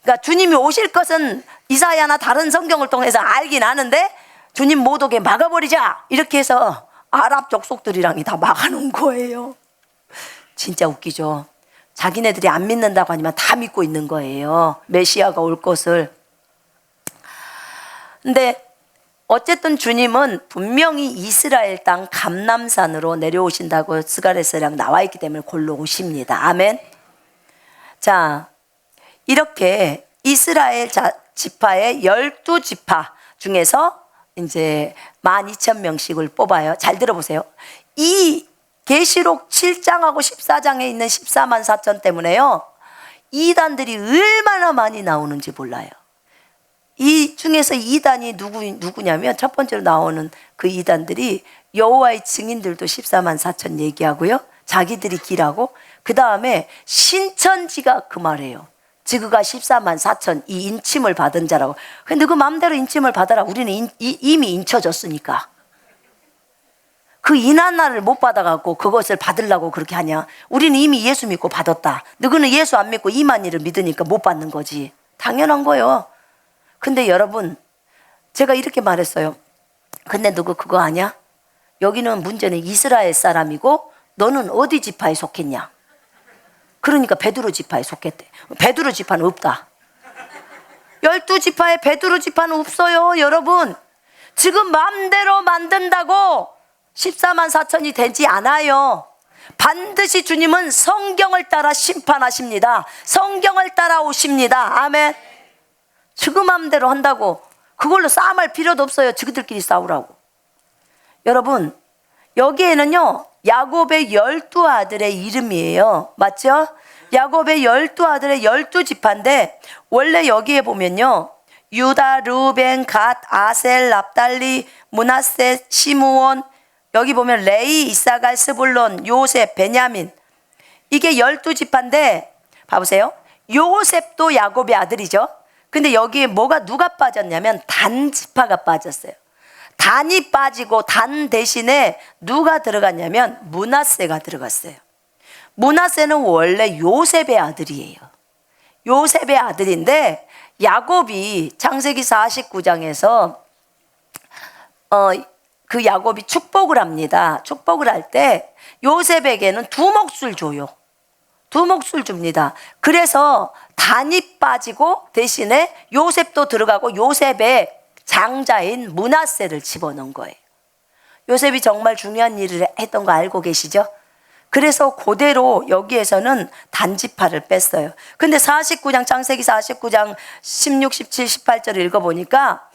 그러니까 주님이 오실 것은 이사야나 다른 성경을 통해서 알긴 아는데 주님 못 오게 막아버리자. 이렇게 해서 아랍 족속들이랑이 다 막아놓은 거예요. 진짜 웃기죠. 자기네들이 안 믿는다고 하지만 다 믿고 있는 거예요. 메시아가 올 것을. 근데 어쨌든 주님은 분명히 이스라엘 땅 감람산으로 내려오신다고 스가랴서랑 나와 있기 때문에 골로 오십니다. 아멘. 자, 이렇게 이스라엘 지파의 12지파 중에서 이제 12,000명씩을 뽑아요. 잘 들어보세요. 이 계시록 7장하고 14장에 있는 14만 4천 때문에요, 이단들이 얼마나 많이 나오는지 몰라요. 이 중에서 이단이 누구냐면 첫 번째로 나오는 그 이단들이 여호와의 증인들도 14만 4천 얘기하고요. 자기들이 기라고. 그 다음에 신천지가 그 말해요. 지그가 14만 4천 이 인침을 받은 자라고. 근데 그 마음대로 인침을 받아라. 우리는 이미 인쳐졌으니까. 그 인하나를 못 받아갖고 그것을 받으려고 그렇게 하냐. 우리는 이미 예수 믿고 받았다. 너희는 예수 안 믿고 이만희를 믿으니까 못 받는 거지. 당연한 거예요. 근데 여러분, 제가 이렇게 말했어요. 근데 너희 그거 아냐? 여기는 문제는 이스라엘 사람이고 너는 어디 지파에 속했냐? 그러니까 베드로 지파에 속했대. 베드로 지파는 없다. 12지파에 베드로 지파는 없어요. 여러분, 지금 마음대로 만든다고 14만 4천이 되지 않아요. 반드시 주님은 성경을 따라 심판하십니다. 성경을 따라 오십니다. 아멘. 지금 마음대로 한다고 그걸로 싸움할 필요도 없어요. 지그들끼리 싸우라고. 여러분, 여기에는요, 야곱의 12아들의 이름이에요. 맞죠? 야곱의 12아들의 12지파인데 원래 여기에 보면요, 유다, 루벤, 갓, 아셀, 납달리, 므낫세, 시므온, 여기 보면 레위, 이사갈, 스불론, 요셉, 베냐민, 이게 12지파인데 봐보세요. 요셉도 야곱의 아들이죠. 근데 여기에 누가 빠졌냐면 단 지파가 빠졌어요. 단이 빠지고 단 대신에 누가 들어갔냐면 므낫세가 들어갔어요. 므낫세는 원래 요셉의 아들이에요. 요셉의 아들인데 야곱이 창세기 49장에서 그 야곱이 축복을 합니다. 축복을 할 때 요셉에게는 2몫을 줘요. 2몫을 줍니다. 그래서 단이 빠지고 대신에 요셉도 들어가고 요셉의 장자인 므낫세를 집어넣은 거예요. 요셉이 정말 중요한 일을 했던 거 알고 계시죠? 그래서 그대로 여기에서는 단지파를 뺐어요. 근데 49장, 창세기 49장 16, 17, 18절을 읽어보니까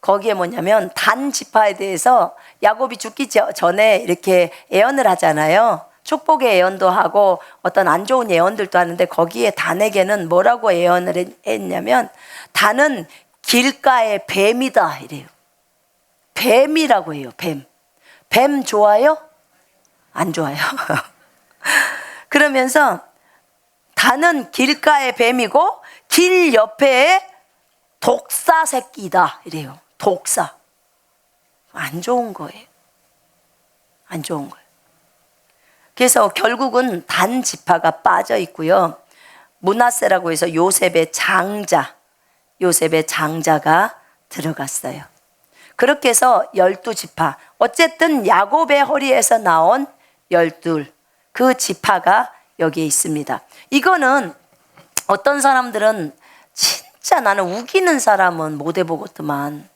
거기에 뭐냐면 단지파에 대해서 야곱이 죽기 전에 이렇게 예언을 하잖아요. 축복의 예언도 하고 어떤 안 좋은 예언들도 하는데 거기에 단에게는 뭐라고 예언을 했냐면 단은 길가의 뱀이다 이래요. 뱀이라고 해요. 뱀. 뱀 좋아요? 안 좋아요. 그러면서 단은 길가의 뱀이고 길 옆에 독사 새끼다 이래요. 독사. 안 좋은 거예요. 안 좋은 거예요. 그래서 결국은 단 지파가 빠져 있고요. 므낫세라고 해서 요셉의 장자가 들어갔어요. 그렇게 해서 12지파. 어쨌든 야곱의 허리에서 나온 12 그 지파가 여기에 있습니다. 이거는 어떤 사람들은 진짜 나는 우기는 사람은 못 해보겠더만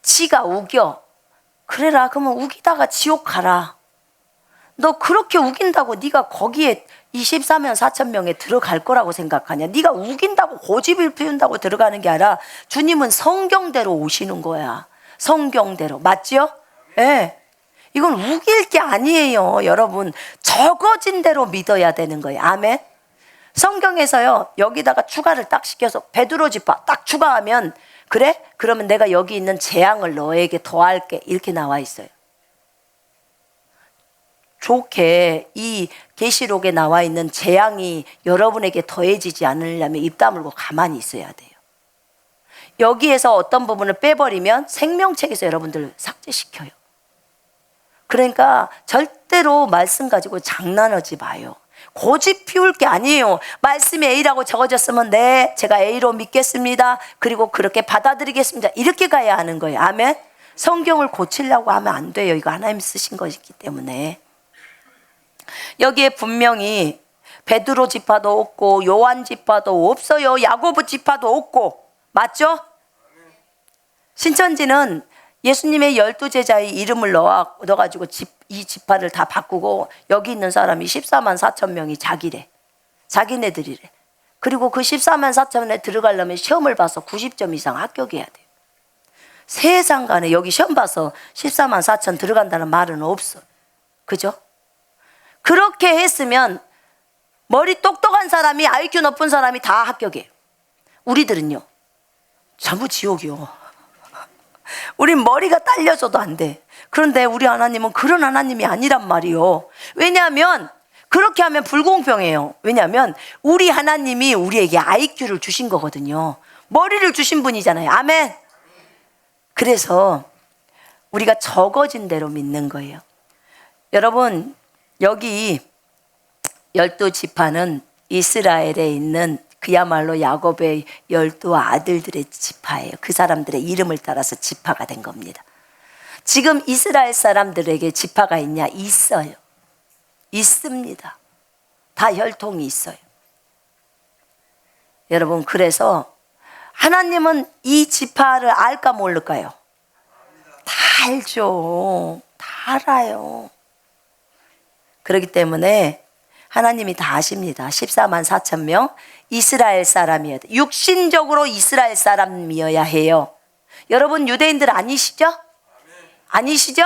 지가 우겨. 그래라 그러면 우기다가 지옥 가라. 너 그렇게 우긴다고 네가 거기에 24만 4천 명에 들어갈 거라고 생각하냐? 네가 우긴다고 고집을 피운다고 들어가는 게 아니라 주님은 성경대로 오시는 거야. 성경대로. 맞죠? 예. 네. 이건 우길 게 아니에요. 여러분 적어진 대로 믿어야 되는 거예요. 아멘. 성경에서요 여기다가 추가를 딱 시켜서 베드로 지파 딱 추가하면 그래? 그러면 내가 여기 있는 재앙을 너에게 더할게 이렇게 나와 있어요. 좋게 이 계시록에 나와 있는 재앙이 여러분에게 더해지지 않으려면 입 다물고 가만히 있어야 돼요. 여기에서 어떤 부분을 빼버리면 생명책에서 여러분들 삭제시켜요. 그러니까 절대로 말씀 가지고 장난하지 마요. 고집 피울 게 아니에요. 말씀이 A라고 적어졌으면 네, 제가 A로 믿겠습니다. 그리고 그렇게 받아들이겠습니다. 이렇게 가야 하는 거예요. 아멘. 성경을 고치려고 하면 안 돼요. 이거 하나님 쓰신 것이기 때문에. 여기에 분명히 베드로 지파도 없고 요한 지파도 없어요. 야고보 지파도 없고. 맞죠? 신천지는 예수님의 12제자의 이름을 넣어가지고 이 지파를 다 바꾸고 여기 있는 사람이 14만 4천 명이 자기래. 자기네들이래. 그리고 그 14만 4천에 들어가려면 시험을 봐서 90점 이상 합격해야 돼요. 세상 간에 여기 시험 봐서 14만 4천 들어간다는 말은 없어. 그죠? 그렇게 했으면 머리 똑똑한 사람이 IQ 높은 사람이 다 합격해요. 우리들은요. 전부 지옥이요. 우린 머리가 딸려줘도 안 돼. 그런데 우리 하나님은 그런 하나님이 아니란 말이요. 왜냐하면 그렇게 하면 불공평해요. 왜냐하면 우리 하나님이 우리에게 IQ를 주신 거거든요. 머리를 주신 분이잖아요. 아멘. 그래서 우리가 적어진 대로 믿는 거예요. 여러분 여기 12지파는 이스라엘에 있는 그야말로 야곱의 12아들들의 지파예요. 그 사람들의 이름을 따라서 지파가 된 겁니다. 지금 이스라엘 사람들에게 지파가 있냐? 있어요. 있습니다. 다 혈통이 있어요. 여러분 그래서 하나님은 이 지파를 알까 모를까요? 다 알죠. 다 알아요. 그렇기 때문에 하나님이 다 아십니다. 14만 4천 명 이스라엘 사람이어야 돼. 육신적으로 이스라엘 사람이어야 해요. 여러분 유대인들 아니시죠? 아니시죠?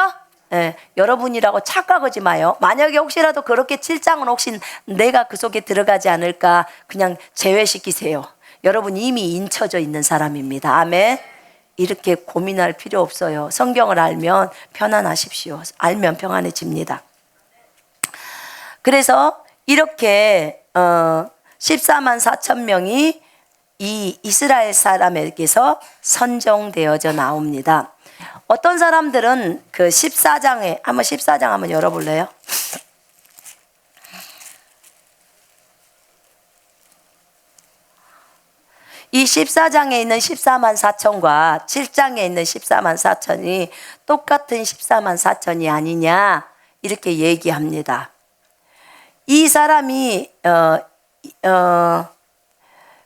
네, 여러분이라고 착각하지 마요. 만약에 혹시라도 그렇게 7장은 혹시 내가 그 속에 들어가지 않을까 그냥 제외시키세요. 여러분 이미 인쳐져 있는 사람입니다. 아멘. 이렇게 고민할 필요 없어요. 성경을 알면 편안하십시오. 알면 평안해집니다. 그래서 이렇게 14만 4천 명이 이 이스라엘 사람에게서 선정되어져 나옵니다. 어떤 사람들은 그 14장에 한번 14장 한번 열어볼래요? 이 14장에 있는 14만 4천과 7장에 있는 14만 4천이 똑같은 14만 4천이 아니냐 이렇게 얘기합니다. 이 사람이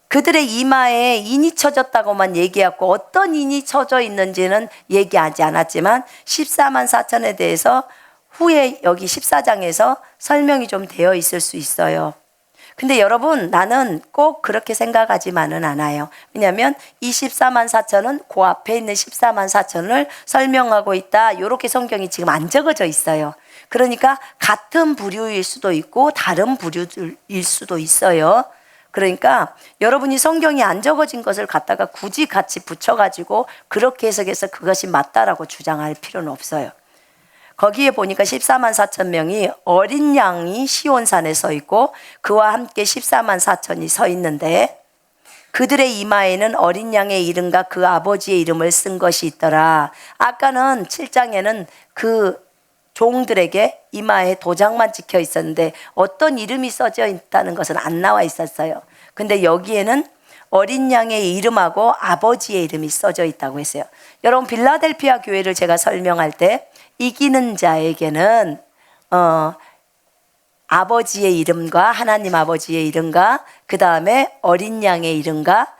그들의 이마에 인이 쳐졌다고만 얘기하고 어떤 인이 쳐져 있는지는 얘기하지 않았지만 14만 4천에 대해서 후에 여기 14장에서 설명이 좀 되어 있을 수 있어요. 근데 여러분, 나는 꼭 그렇게 생각하지만은 않아요. 왜냐하면 이 14만 4천은 그 앞에 있는 14만 4천을 설명하고 있다, 이렇게 성경이 지금 안 적어져 있어요. 그러니까 같은 부류일 수도 있고 다른 부류일 수도 있어요. 그러니까 여러분이 성경이 안 적어진 것을 갖다가 굳이 같이 붙여가지고 그렇게 해석해서 그것이 맞다라고 주장할 필요는 없어요. 거기에 보니까 14만 4천 명이 어린 양이 시온산에 서 있고 그와 함께 14만 4천이 서 있는데 그들의 이마에는 어린 양의 이름과 그 아버지의 이름을 쓴 것이 있더라. 아까는 7장에는 그 종들에게 이마에 도장만 찍혀 있었는데 어떤 이름이 써져 있다는 것은 안 나와 있었어요. 근데 여기에는 어린 양의 이름하고 아버지의 이름이 써져 있다고 했어요. 여러분, 빌라델피아 교회를 제가 설명할 때 이기는 자에게는 아버지의 이름과 하나님 아버지의 이름과 그 다음에 어린 양의 이름과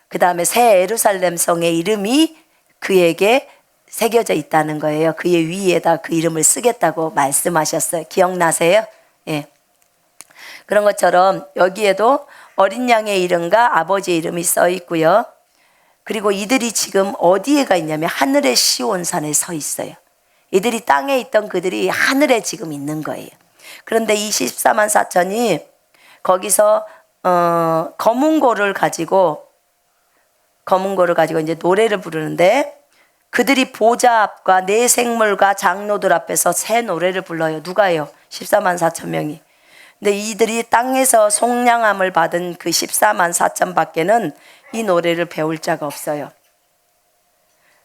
그 다음에 새 예루살렘 성의 이름이 그에게 새겨져 있다는 거예요. 그의 위에다 그 이름을 쓰겠다고 말씀하셨어요. 기억나세요? 예. 그런 것처럼 여기에도 어린 양의 이름과 아버지의 이름이 써 있고요. 그리고 이들이 지금 어디에 가 있냐면 하늘의 시온산에 서 있어요. 이들이 땅에 있던 그들이 하늘에 지금 있는 거예요. 그런데 이 14만 4천이 거기서 검은 고를 가지고 이제 노래를 부르는데 그들이 보좌 앞과 네 생물과 장로들 앞에서 새 노래를 불러요. 누가요? 14만 4천 명이. 근데 이들이 땅에서 속량함을 받은 그 14만 4천 밖에는 이 노래를 배울 자가 없어요.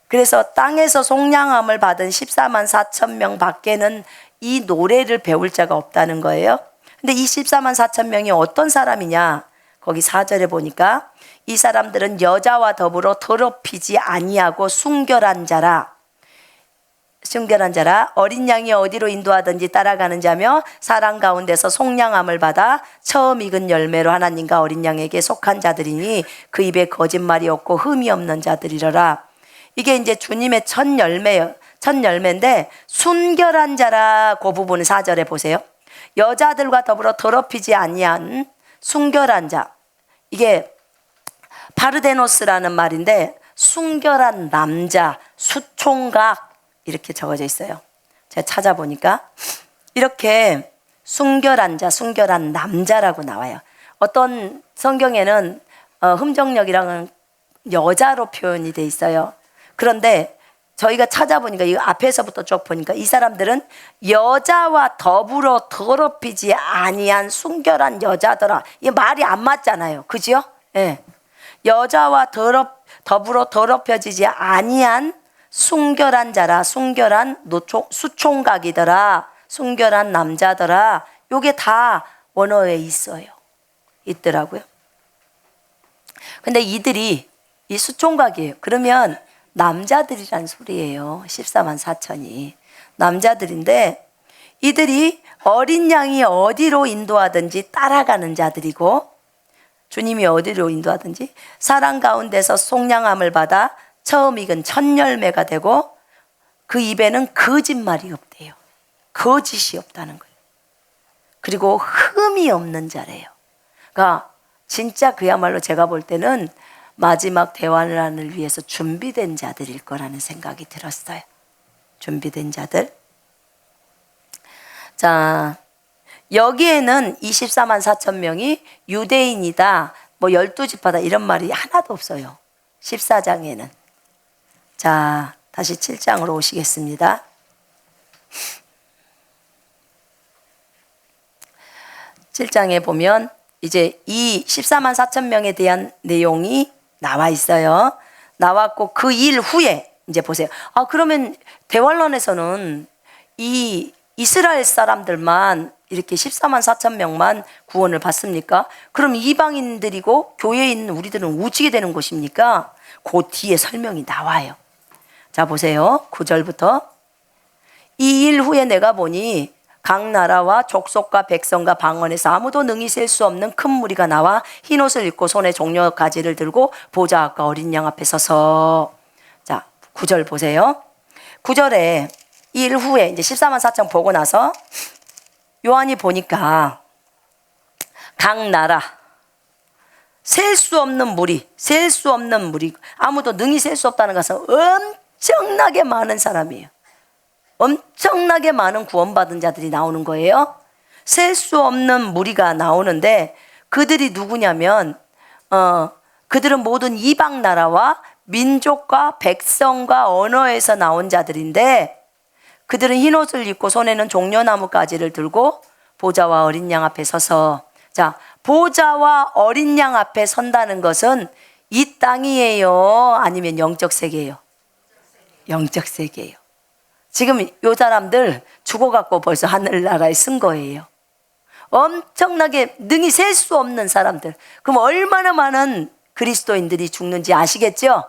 그래서 땅에서 속량함을 받은 14만 4천 명 밖에는 이 노래를 배울 자가 없다는 거예요. 근데 이 14만 4천 명이 어떤 사람이냐? 거기 4절에 보니까 이 사람들은 여자와 더불어 더럽히지 아니하고 순결한 자라 어린 양이 어디로 인도하든지 따라가는 자며 사람 가운데서 속량함을 받아 처음 익은 열매로 하나님과 어린 양에게 속한 자들이니 그 입에 거짓말이 없고 흠이 없는 자들이러라. 이게 이제 주님의 첫 열매인데 순결한 자라, 그 부분 4절에 보세요. 여자들과 더불어 더럽히지 아니한 순결한 자, 이게 파르데노스라는 말인데 순결한 남자, 수총각 이렇게 적어져 있어요. 제가 찾아보니까 이렇게 순결한 자, 순결한 남자라고 나와요. 어떤 성경에는 흠정력이랑은 여자로 표현이 돼 있어요. 그런데 저희가 찾아보니까 이 앞에서부터 쭉 보니까 이 사람들은 여자와 더불어 더럽히지 아니한 순결한 여자더라. 이게 말이 안 맞잖아요. 그죠? 예. 여자와 더불어 더럽혀지지 아니한 순결한 자라, 순결한 수총각이더라, 순결한 남자더라. 요게 다 원어에 있더라고요. 근데 이들이 이 수총각이에요. 그러면 남자들이란 소리예요. 14만 4천이 남자들인데 이들이 어린 양이 어디로 인도하든지 따라가는 자들이고 주님이 어디로 인도하든지 사람 가운데서 속량함을 받아 처음 익은 첫 열매가 되고 그 입에는 거짓말이 없대요. 거짓이 없다는 거예요. 그리고 흠이 없는 자래요. 그러니까 진짜 그야말로 제가 볼 때는 마지막 대환란을 위해서 준비된 자들일 거라는 생각이 들었어요. 준비된 자들. 자, 여기에는 24만 4천 명이 유대인이다, 뭐 12지파다 이런 말이 하나도 없어요. 14장에는. 자, 다시 7장으로 오시겠습니다. (7장에) 보면 이제 이 14만 4천 명에 대한 내용이 나와 있어요. 나왔고 그 일 후에 이제 보세요. 그러면 대환란에서는 이 이스라엘 사람들만 이렇게 14만 4천 명만 구원을 받습니까? 그럼 이방인들이고 교회에 있는 우리들은 우찌게 되는 것입니까? 그 뒤에 설명이 나와요. 자, 보세요. 9절부터 이 일 후에 내가 보니 각 나라와 족속과 백성과 방언에서 아무도 능히 셀 수 없는 큰 무리가 나와 흰옷을 입고 손에 종려 가지를 들고 보좌 앞과 어린 양 앞에 서서. 자, 9절 보세요. 9절에 일 후에 이제 14만 4천 보고 나서 요한이 보니까 각 나라 셀 수 없는 무리, 셀 수 없는 무리, 아무도 능히 셀 수 없다는 것은 엄청나게 많은 사람이에요. 엄청나게 많은 구원받은 자들이 나오는 거예요. 셀 수 없는 무리가 나오는데 그들이 누구냐면 그들은 모든 이방 나라와 민족과 백성과 언어에서 나온 자들인데 그들은 흰옷을 입고 손에는 종려나무 가지를 들고 보좌와 어린 양 앞에 서서. 자, 보좌와 어린 양 앞에 선다는 것은 이 땅이에요? 아니면 영적 세계예요? 영적 세계예요. 지금 이 사람들 죽어갖고 벌써 하늘나라에 쓴 거예요. 엄청나게 능히 셀 수 없는 사람들. 그럼 얼마나 많은 그리스도인들이 죽는지 아시겠죠?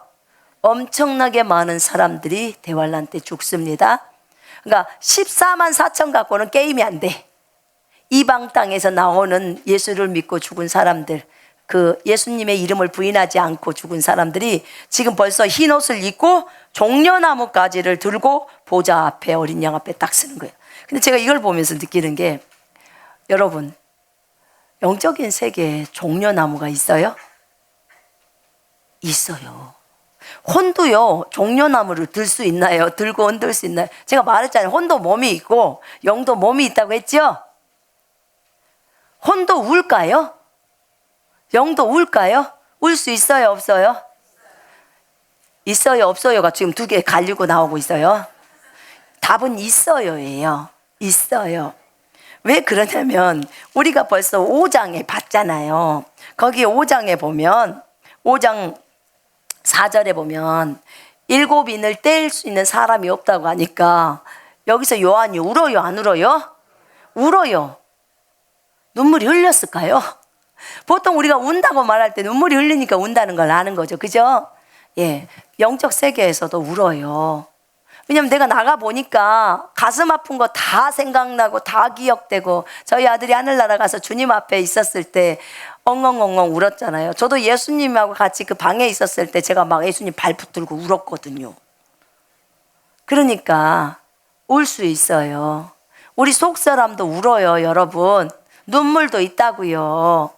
엄청나게 많은 사람들이 대환란 때 죽습니다. 그러니까 14만 4천 갖고는 게임이 안 돼. 이방 땅에서 나오는 예수를 믿고 죽은 사람들, 그 예수님의 이름을 부인하지 않고 죽은 사람들이 지금 벌써 흰 옷을 입고 종려나무 가지를 들고 보좌 앞에 어린 양 앞에 딱 서는 거예요. 근데 제가 이걸 보면서 느끼는 게, 여러분, 영적인 세계에 종려나무가 있어요? 있어요. 혼도요, 종려나무를 들 수 있나요? 들고 흔들 수 있나요? 제가 말했잖아요. 혼도 몸이 있고 영도 몸이 있다고 했죠? 혼도 울까요? 영도 울까요? 울 수 있어요? 없어요? 있어요? 없어요가 지금 두 개 갈리고 나오고 있어요. 답은 있어요예요. 있어요. 왜 그러냐면 우리가 벌써 5장에 봤잖아요. 거기 5장에 보면 5장 4절에 보면 7인을 뗄 수 있는 사람이 없다고 하니까 여기서 요한이 울어요? 안 울어요? 울어요. 눈물이 흘렸을까요? 보통 우리가 운다고 말할 때 눈물이 흘리니까 운다는 걸 아는 거죠. 그죠? 예, 영적 세계에서도 울어요. 왜냐면 내가 나가보니까 가슴 아픈 거 다 생각나고 다 기억되고, 저희 아들이 하늘나라 가서 주님 앞에 있었을 때 엉엉엉엉 울었잖아요. 저도 예수님하고 같이 그 방에 있었을 때 제가 막 예수님 발 붙들고 울었거든요. 그러니까 울 수 있어요. 우리 속사람도 울어요, 여러분. 눈물도 있다고요.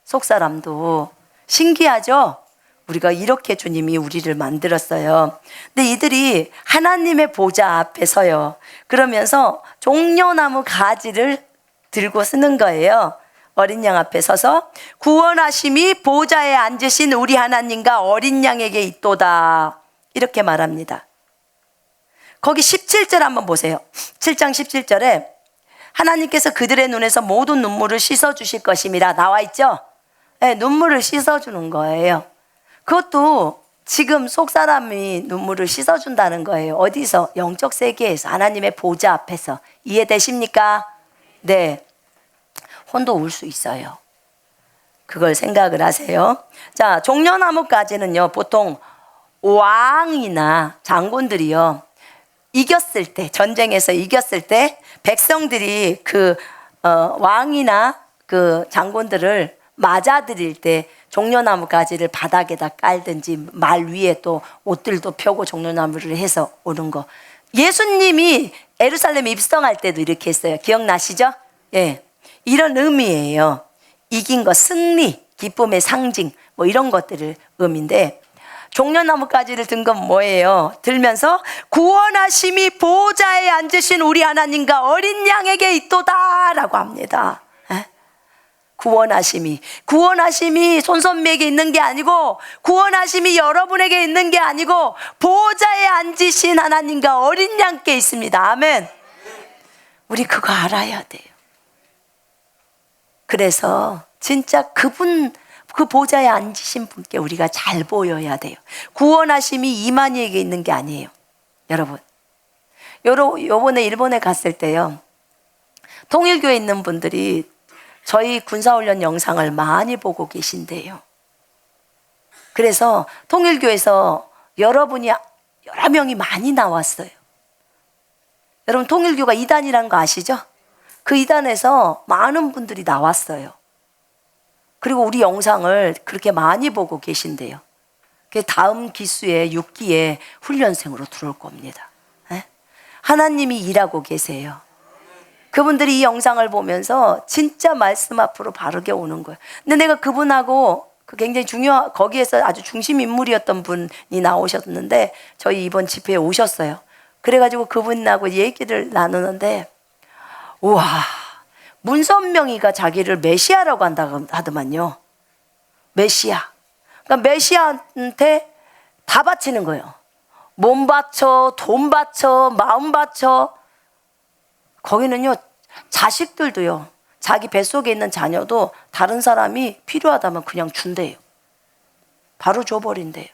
속사람도. 신기하죠? 우리가 이렇게 주님이 우리를 만들었어요. 근데 이들이 하나님의 보좌 앞에 서요. 그러면서 종려나무 가지를 들고 쓰는 거예요. 어린 양 앞에 서서 구원하심이 보좌에 앉으신 우리 하나님과 어린 양에게 있도다. 이렇게 말합니다. 거기 17절 한번 보세요. 7장 17절에 하나님께서 그들의 눈에서 모든 눈물을 씻어주실 것임이라 나와 있죠? 네, 눈물을 씻어주는 거예요. 그것도 지금 속사람이 눈물을 씻어준다는 거예요. 어디서? 영적 세계에서, 하나님의 보좌 앞에서. 이해되십니까? 네. 혼도 울 수 있어요. 그걸 생각을 하세요. 자, 종려나무까지는요, 보통 왕이나 장군들이요, 이겼을 때, 전쟁에서 이겼을 때 백성들이 그 왕이나 그 장군들을 맞아들일 때 종려나무 가지를 바닥에다 깔든지 말 위에 또 옷들도 펴고 종려나무를 해서 오는 거. 예수님이 예루살렘에 입성할 때도 이렇게 했어요. 기억나시죠? 예, 이런 의미예요. 이긴 거, 승리, 기쁨의 상징, 뭐 이런 것들을 의미인데, 종려나무 가지를 든 건 뭐예요? 들면서 구원하심이 보좌에 앉으신 우리 하나님과 어린 양에게 있도다 라고 합니다. 구원하심이 손선미에게 있는 게 아니고, 구원하심이 여러분에게 있는 게 아니고 보좌에 앉으신 하나님과 어린 양께 있습니다. 아멘. 우리 그거 알아야 돼요. 그래서 진짜 그분, 그 보좌에 앉으신 분께 우리가 잘 보여야 돼요. 구원하심이 이만희에게 있는 게 아니에요. 여러분, 요번에 일본에 갔을 때요, 통일교에 있는 분들이 저희 군사훈련 영상을 많이 보고 계신데요. 그래서 통일교에서 여러 명이 많이 나왔어요. 여러분, 통일교가 이단이라는 거 아시죠? 그 이단에서 많은 분들이 나왔어요. 그리고 우리 영상을 그렇게 많이 보고 계신데요. 다음 기수에 6기에 훈련생으로 들어올 겁니다. 네? 하나님이 일하고 계세요. 그분들이 이 영상을 보면서 진짜 말씀 앞으로 바르게 오는 거예요. 근데 내가 그분하고 굉장히 거기에서 아주 중심 인물이었던 분이 나오셨는데 저희 이번 집회에 오셨어요. 그래가지고 그분하고 얘기를 나누는데, 우와, 문선명이가 자기를 메시아라고 한다고 하더만요. 메시아. 그러니까 메시아한테 다 바치는 거예요. 몸 바쳐, 돈 바쳐, 마음 바쳐. 거기는요, 자식들도요, 자기 뱃속에 있는 자녀도 다른 사람이 필요하다면 그냥 준대요. 바로 줘버린대요.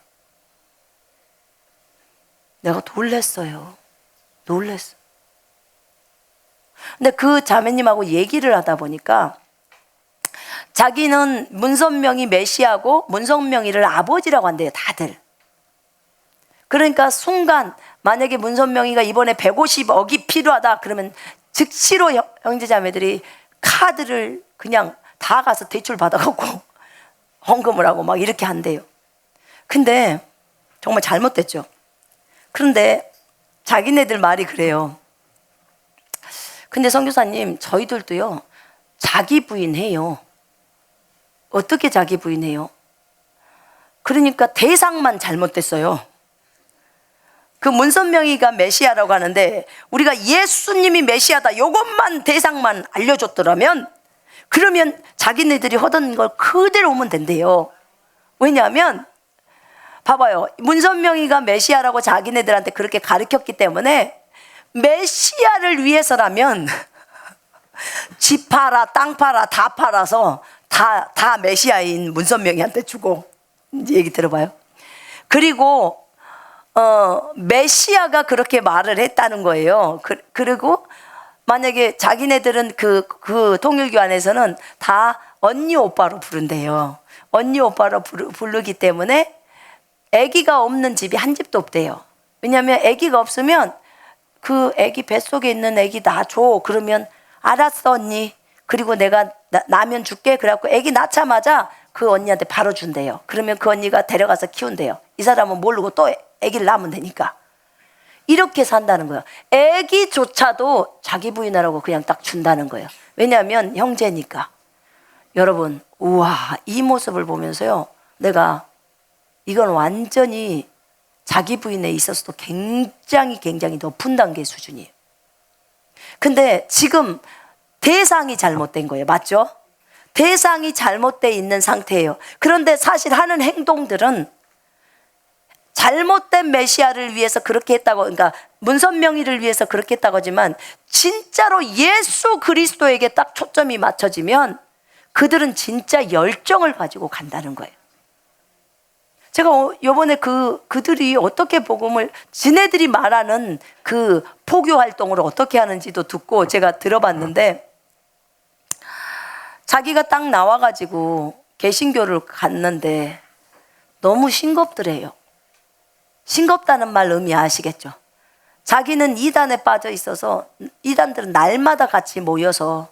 내가 놀랬어요. 놀랬어. 근데 그 자매님하고 얘기를 하다 보니까 자기는 문선명이 메시아고 문선명이를 아버지라고 한대요, 다들. 그러니까 순간 만약에 문선명이가 이번에 150억이 필요하다 그러면 즉시로 형제자매들이 카드를 그냥 다 가서 대출 받아갖고 헌금을 하고 막 이렇게 한대요. 근데 정말 잘못됐죠. 그런데 자기네들 말이 그래요. 근데 선교사님, 저희들도요 자기 부인해요. 어떻게 자기 부인해요? 그러니까 대상만 잘못됐어요. 그 문선명이가 메시아라고 하는데 우리가 예수님이 메시아다 요것만 대상만 알려줬더라면, 그러면 자기네들이 하던 걸 그대로 오면 된대요. 왜냐하면 봐봐요, 문선명이가 메시아라고 자기네들한테 그렇게 가르쳤기 때문에 메시아를 위해서라면 집 팔아, 땅 팔아, 다 팔아서 다 메시아인 문선명이한테 주고. 이제 얘기 들어봐요. 그리고 메시아가 그렇게 말을 했다는 거예요. 그리고 만약에 자기네들은 그 통일교 안에서는 다 언니 오빠로 부른대요. 언니 오빠로 부르기 때문에 아기가 없는 집이 한 집도 없대요. 왜냐하면 아기가 없으면 그 아기 뱃속에 있는 아기 나 줘. 그러면 알았어 언니. 그리고 내가 나면 줄게. 그래갖고 아기 낳자마자 그 언니한테 바로 준대요. 그러면 그 언니가 데려가서 키운대요. 이 사람은 모르고 또 아기를 낳으면 되니까. 이렇게 산다는 거예요. 아기조차도 자기 부인하라고 그냥 딱 준다는 거예요. 왜냐하면 형제니까. 여러분, 우와, 이 모습을 보면서요, 내가 이건 완전히 자기 부인에 있어서도 굉장히 높은 단계 수준이에요. 근데 지금 대상이 잘못된 거예요. 맞죠? 대상이 잘못되어 있는 상태예요. 그런데 사실 하는 행동들은 잘못된 메시아를 위해서 그렇게 했다고, 그러니까 문선명이를 위해서 그렇게 했다고 하지만 진짜로 예수 그리스도에게 딱 초점이 맞춰지면 그들은 진짜 열정을 가지고 간다는 거예요. 제가 요번에 그들이 어떻게 복음을, 지네들이 말하는 그 포교 활동을 어떻게 하는지도 듣고 제가 들어봤는데, 자기가 딱 나와가지고 개신교를 갔는데 너무 싱겁더래요. 싱겁다는 말 의미 아시겠죠? 자기는 이단에 빠져 있어서 이단들은 날마다 같이 모여서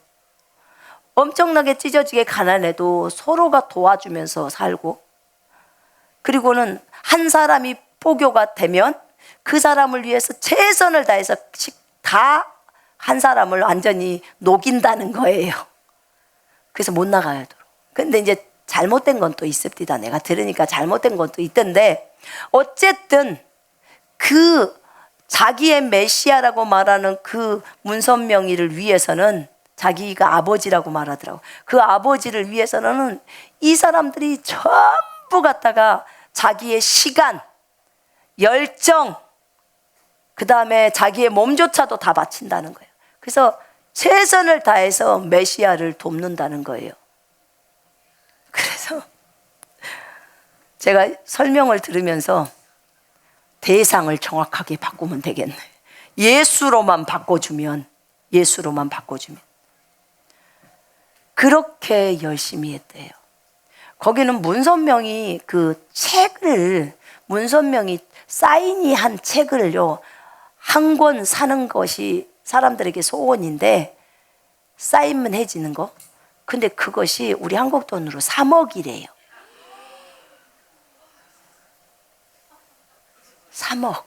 엄청나게 찢어지게 가난해도 서로가 도와주면서 살고, 그리고는 한 사람이 포교가 되면 그 사람을 위해서 최선을 다해서 다 한 사람을 완전히 녹인다는 거예요. 그래서 못 나가요. 근데 이제 잘못된 건 또 있습니다. 내가 들으니까 잘못된 건 또 있던데, 어쨌든 그 자기의 메시아라고 말하는 그 문선명이를 위해서는, 자기가 아버지라고 말하더라고. 그 아버지를 위해서는 이 사람들이 전부 갖다가 자기의 시간, 열정, 그 다음에 자기의 몸조차도 다 바친다는 거예요. 그래서 최선을 다해서 메시아를 돕는다는 거예요. 그래서 제가 설명을 들으면서 대상을 정확하게 바꾸면 되겠네. 예수로만 바꿔주면 그렇게 열심히 했대요. 거기는 문선명이 문선명이 사인이한 책을요, 한 권 사는 것이 사람들에게 소원인데, 쌓이면 해지는 거. 근데 그것이 우리 한국 돈으로 3억이래요. 3억.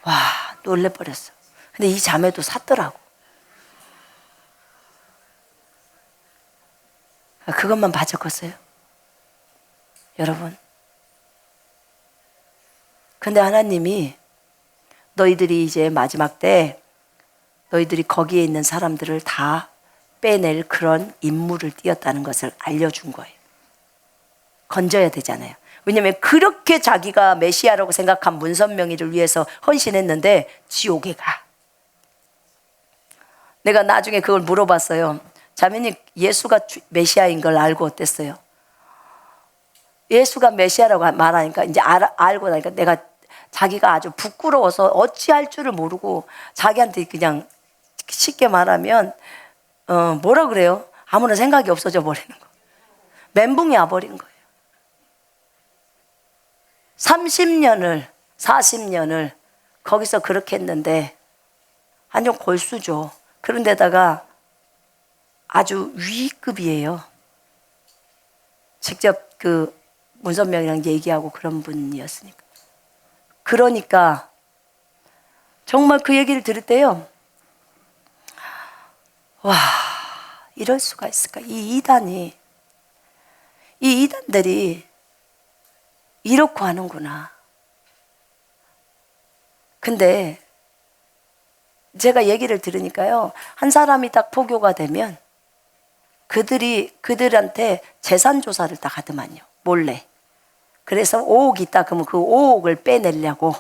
와, 놀래버렸어. 근데 이 자매도 샀더라고. 그것만 봐줬겠어요? 여러분. 근데 하나님이 너희들이 이제 마지막 때 너희들이 거기에 있는 사람들을 다 빼낼 그런 임무를 띄었다는 것을 알려준 거예요. 건져야 되잖아요. 왜냐하면 그렇게 자기가 메시아라고 생각한 문선명이를 위해서 헌신했는데 지옥에 가. 내가 나중에 그걸 물어봤어요. 자매님, 예수가 메시아인 걸 알고 어땠어요? 예수가 메시아라고 말하니까 이제 알고 나니까 내가 자기가 아주 부끄러워서 어찌할 줄을 모르고 자기한테 그냥 쉽게 말하면 뭐라 그래요? 아무런 생각이 없어져 버리는 거. 멘붕이 와버린 거예요. 30년을 40년을 거기서 그렇게 했는데 완전 골수죠. 그런데다가 아주 위급이에요. 직접 그 문선명이랑 얘기하고 그런 분이었으니까. 그러니까 정말 그 얘기를 들을 때요, 와, 이럴 수가 있을까? 이 이단들이 이렇게 하는구나. 근데 제가 얘기를 들으니까요, 한 사람이 딱 포교가 되면 그들한테 재산 조사를 딱 하더만요. 몰래. 그래서 5억 있다 그러면 그 5억을 빼내려고,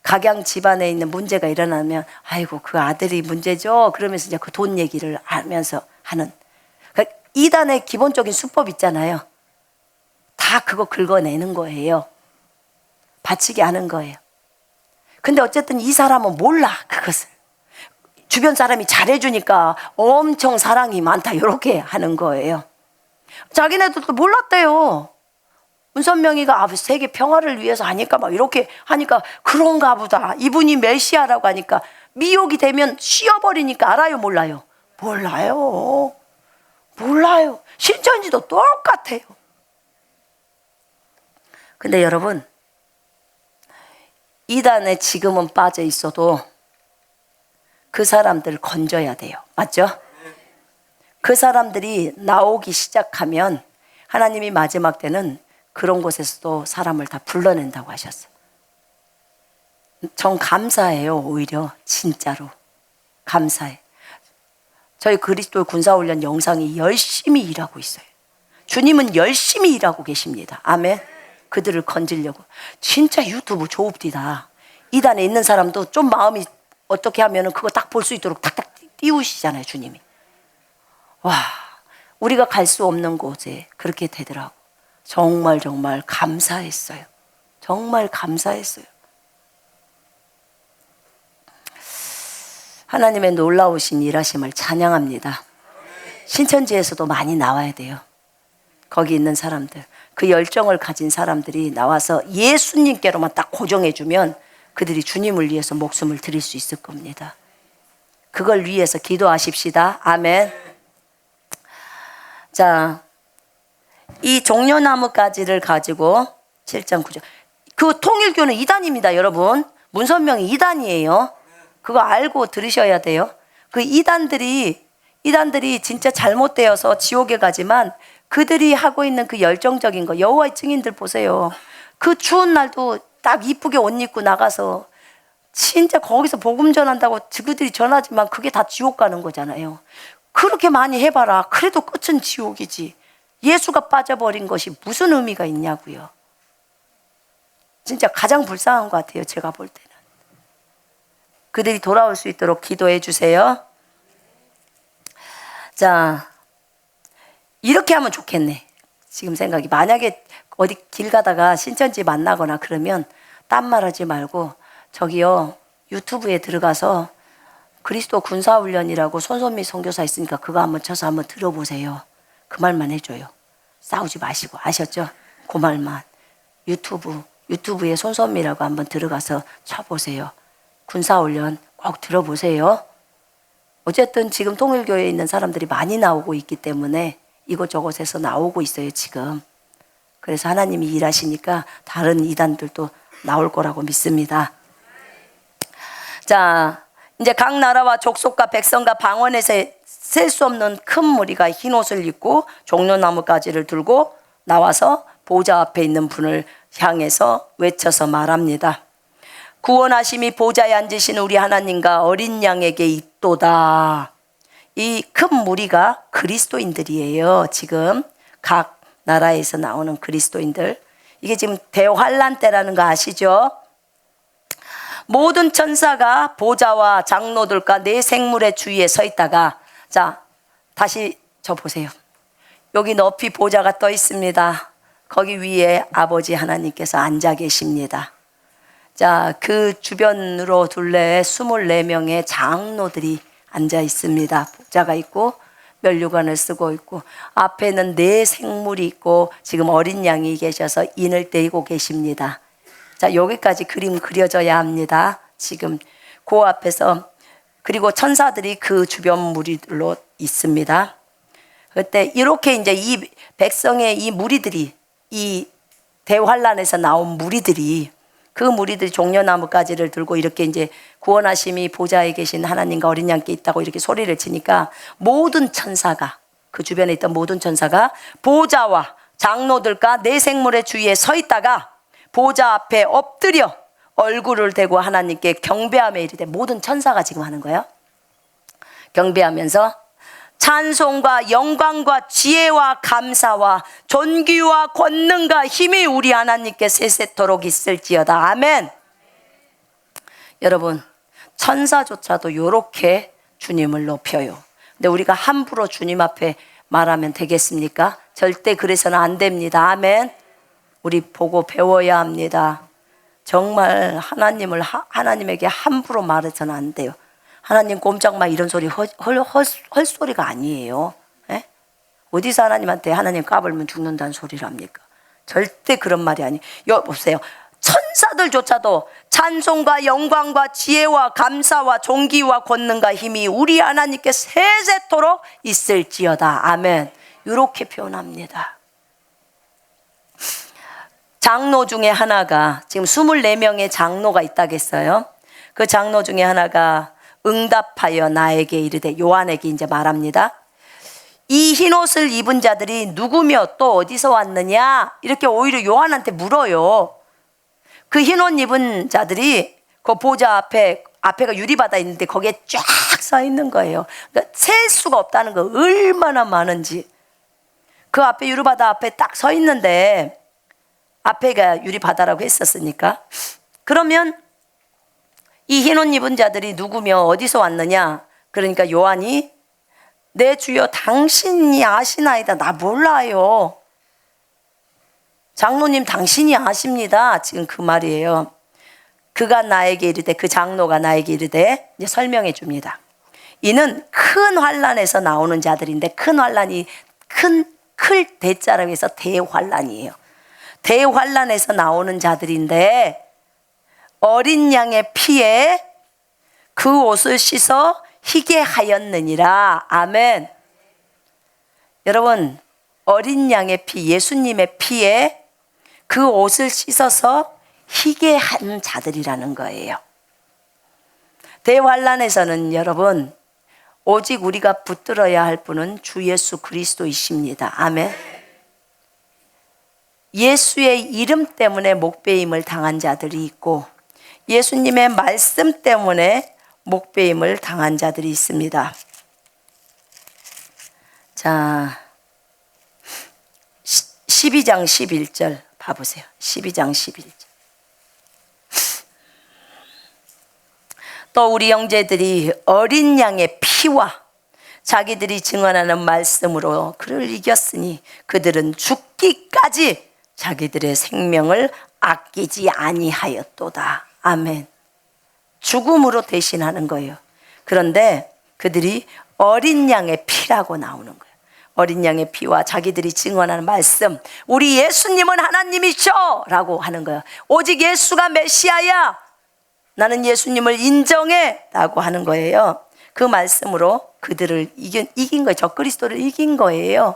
각양 집안에 있는 문제가 일어나면 아이고 그 아들이 문제죠. 그러면서 이제 그 돈 얘기를 하면서 하는. 그러니까 이단의 기본적인 수법 있잖아요. 다 그거 긁어내는 거예요. 바치게 하는 거예요. 근데 어쨌든 이 사람은 몰라, 그것을. 주변 사람이 잘해주니까 엄청 사랑이 많다, 이렇게 하는 거예요. 자기네들도 몰랐대요. 문선명이가 세계 평화를 위해서 하니까 막 이렇게 하니까 그런가 보다. 이분이 메시아라고 하니까 미혹이 되면 쉬어버리니까 알아요, 몰라요? 몰라요. 실천지도 똑같아요. 근데 여러분, 이단에 지금은 빠져 있어도 그 사람들 건져야 돼요. 맞죠? 그 사람들이 나오기 시작하면 하나님이 마지막 때는 그런 곳에서도 사람을 다 불러낸다고 하셨어요. 전 감사해요. 오히려 진짜로 감사해. 저희 그리스도 군사훈련 영상이 열심히 일하고 있어요. 주님은 열심히 일하고 계십니다. 아멘. 그들을 건지려고. 진짜 유튜브 좋읍디다. 이단에 있는 사람도 좀 마음이 어떻게 하면은 그거 딱 볼 수 있도록 탁탁 띄우시잖아요, 주님이. 와, 우리가 갈 수 없는 곳에 그렇게 되더라고. 정말 감사했어요. 정말 감사했어요. 하나님의 놀라우신 일하심을 찬양합니다. 신천지에서도 많이 나와야 돼요. 거기 있는 사람들, 그 열정을 가진 사람들이 나와서 예수님께로만 딱 고정해주면 그들이 주님을 위해서 목숨을 드릴 수 있을 겁니다. 그걸 위해서 기도하십시다. 아멘. 자, 이 종려나무 가지를 가지고 7장 9절. 그 통일교는 이단입니다, 여러분. 문선명이 이단이에요. 그거 알고 들으셔야 돼요. 그 이단들이 진짜 잘못되어서 지옥에 가지만 그들이 하고 있는 그 열정적인 거, 여호와의 증인들 보세요. 그 추운 날도 딱 이쁘게 옷 입고 나가서 진짜 거기서 복음 전한다고 그들이 전하지만 그게 다 지옥 가는 거잖아요. 그렇게 많이 해봐라. 그래도 끝은 지옥이지. 예수가 빠져버린 것이 무슨 의미가 있냐고요. 진짜 가장 불쌍한 것 같아요, 제가 볼 때는. 그들이 돌아올 수 있도록 기도해 주세요. 자, 이렇게 하면 좋겠네. 지금 생각이. 만약에 어디 길 가다가 신천지 만나거나 그러면 딴 말하지 말고 저기요, 유튜브에 들어가서 그리스도 군사훈련이라고 손선미 선교사 있으니까 그거 한번 쳐서 한번 들어보세요. 그 말만 해줘요. 싸우지 마시고. 아셨죠? 그 말만. 유튜브에 손선미라고 한번 들어가서 쳐보세요. 군사훈련 꼭 들어보세요. 어쨌든 지금 통일교회에 있는 사람들이 많이 나오고 있기 때문에 이곳저곳에서 나오고 있어요, 지금. 그래서 하나님이 일하시니까 다른 이단들도 나올 거라고 믿습니다. 자, 이제 각 나라와 족속과 백성과 방언에서 셀 수 없는 큰 무리가 흰 옷을 입고 종려나무 가지를 들고 나와서 보좌 앞에 있는 분을 향해서 외쳐서 말합니다. 구원하심이 보좌에 앉으신 우리 하나님과 어린 양에게 있도다. 이 큰 무리가 그리스도인들이에요. 지금 각 나라에서 나오는 그리스도인들. 이게 지금 대환란 때라는 거 아시죠? 모든 천사가 보좌와 장로들과 네 생물의 주위에 서 있다가, 자, 다시 저 보세요. 여기 높이 보좌가 떠 있습니다. 거기 위에 아버지 하나님께서 앉아 계십니다. 자, 그 주변으로 둘레에 24명의 장로들이 앉아 있습니다. 보좌가 있고 면류관을 쓰고 있고 앞에는 네 생물이 있고 지금 어린 양이 계셔서 인을 떼고 계십니다. 자, 여기까지 그림 그려져야 합니다. 지금 그 앞에서, 그리고 천사들이 그 주변 무리들로 있습니다. 그때 이렇게 이제 이 백성의 이 무리들이, 이 대환란에서 나온 무리들이, 그 무리들이 종려나무 가지를 들고 이렇게 이제 구원하심이 보좌에 계신 하나님과 어린 양께 있다고 이렇게 소리를 치니까 모든 천사가, 그 주변에 있던 모든 천사가 보좌와 장로들과 네 생물의 주위에 서 있다가 보좌 앞에 엎드려 얼굴을 대고 하나님께 경배하며 이르되, 모든 천사가 지금 하는 거예요. 경배하면서 찬송과 영광과 지혜와 감사와 존귀와 권능과 힘이 우리 하나님께 세세토록 있을지어다. 아멘. 여러분, 천사조차도 이렇게 주님을 높여요. 근데 우리가 함부로 주님 앞에 말하면 되겠습니까? 절대 그래서는 안 됩니다. 아멘. 우리 보고 배워야 합니다. 정말 하나님에게 함부로 말해서는 안 돼요. 하나님 꼼짝마 이런 소리 헐소리가 아니에요. 에? 어디서 하나님한테 하나님 까불면 죽는다는 소리를 합니까? 절대 그런 말이 아니에요. 보세요. 천사들조차도 찬송과 영광과 지혜와 감사와 존귀와 권능과 힘이 우리 하나님께 세세토록 있을지어다. 아멘. 이렇게 표현합니다. 장로 중에 하나가, 지금 24명의 장로가 있다겠어요. 그 장로 중에 하나가 응답하여 나에게 이르되, 요한에게 이제 말합니다. 이 흰옷을 입은 자들이 누구며 또 어디서 왔느냐? 이렇게 오히려 요한한테 물어요. 그 흰옷 입은 자들이 그 보좌 앞에가 유리바다 있는데 거기에 쫙 서 있는 거예요. 그러니까 셀 수가 없다는 거, 얼마나 많은지. 그 앞에 유리바다 앞에 딱 서 있는데, 앞에가 유리바다라고 했었으니까. 그러면 이 흰옷 입은 자들이 누구며 어디서 왔느냐? 그러니까 요한이, 내 주여 당신이 아시나이다. 나 몰라요. 장로님 당신이 아십니다. 지금 그 말이에요. 그가 나에게 이르되, 그 장로가 나에게 이르되, 이제 설명해 줍니다. 이는 큰 환란에서 나오는 자들인데, 큰 환란이 클 대자라고 해서 대환란이에요. 대환란에서 나오는 자들인데 어린 양의 피에 그 옷을 씻어 희게 하였느니라. 아멘. 여러분, 어린 양의 피, 예수님의 피에 그 옷을 씻어서 희게 한 자들이라는 거예요. 대환란에서는 여러분, 오직 우리가 붙들어야 할 분은 주 예수 그리스도이십니다. 아멘. 예수의 이름 때문에 목배임을 당한 자들이 있고 예수님의 말씀 때문에 목배임을 당한 자들이 있습니다. 자, 12장 11절 봐보세요. 12장 11절. 또 우리 형제들이 어린 양의 피와 자기들이 증언하는 말씀으로 그를 이겼으니 그들은 죽기까지 자기들의 생명을 아끼지 아니하였도다. 아멘. 죽음으로 대신하는 거예요. 그런데 그들이 어린 양의 피라고 나오는 거예요. 어린 양의 피와 자기들이 증언하는 말씀, 우리 예수님은 하나님이셔 라고 하는 거예요. 오직 예수가 메시아야. 나는 예수님을 인정해 라고 하는 거예요. 그 말씀으로 그들을 이긴 거예요. 적그리스도를 이긴 거예요.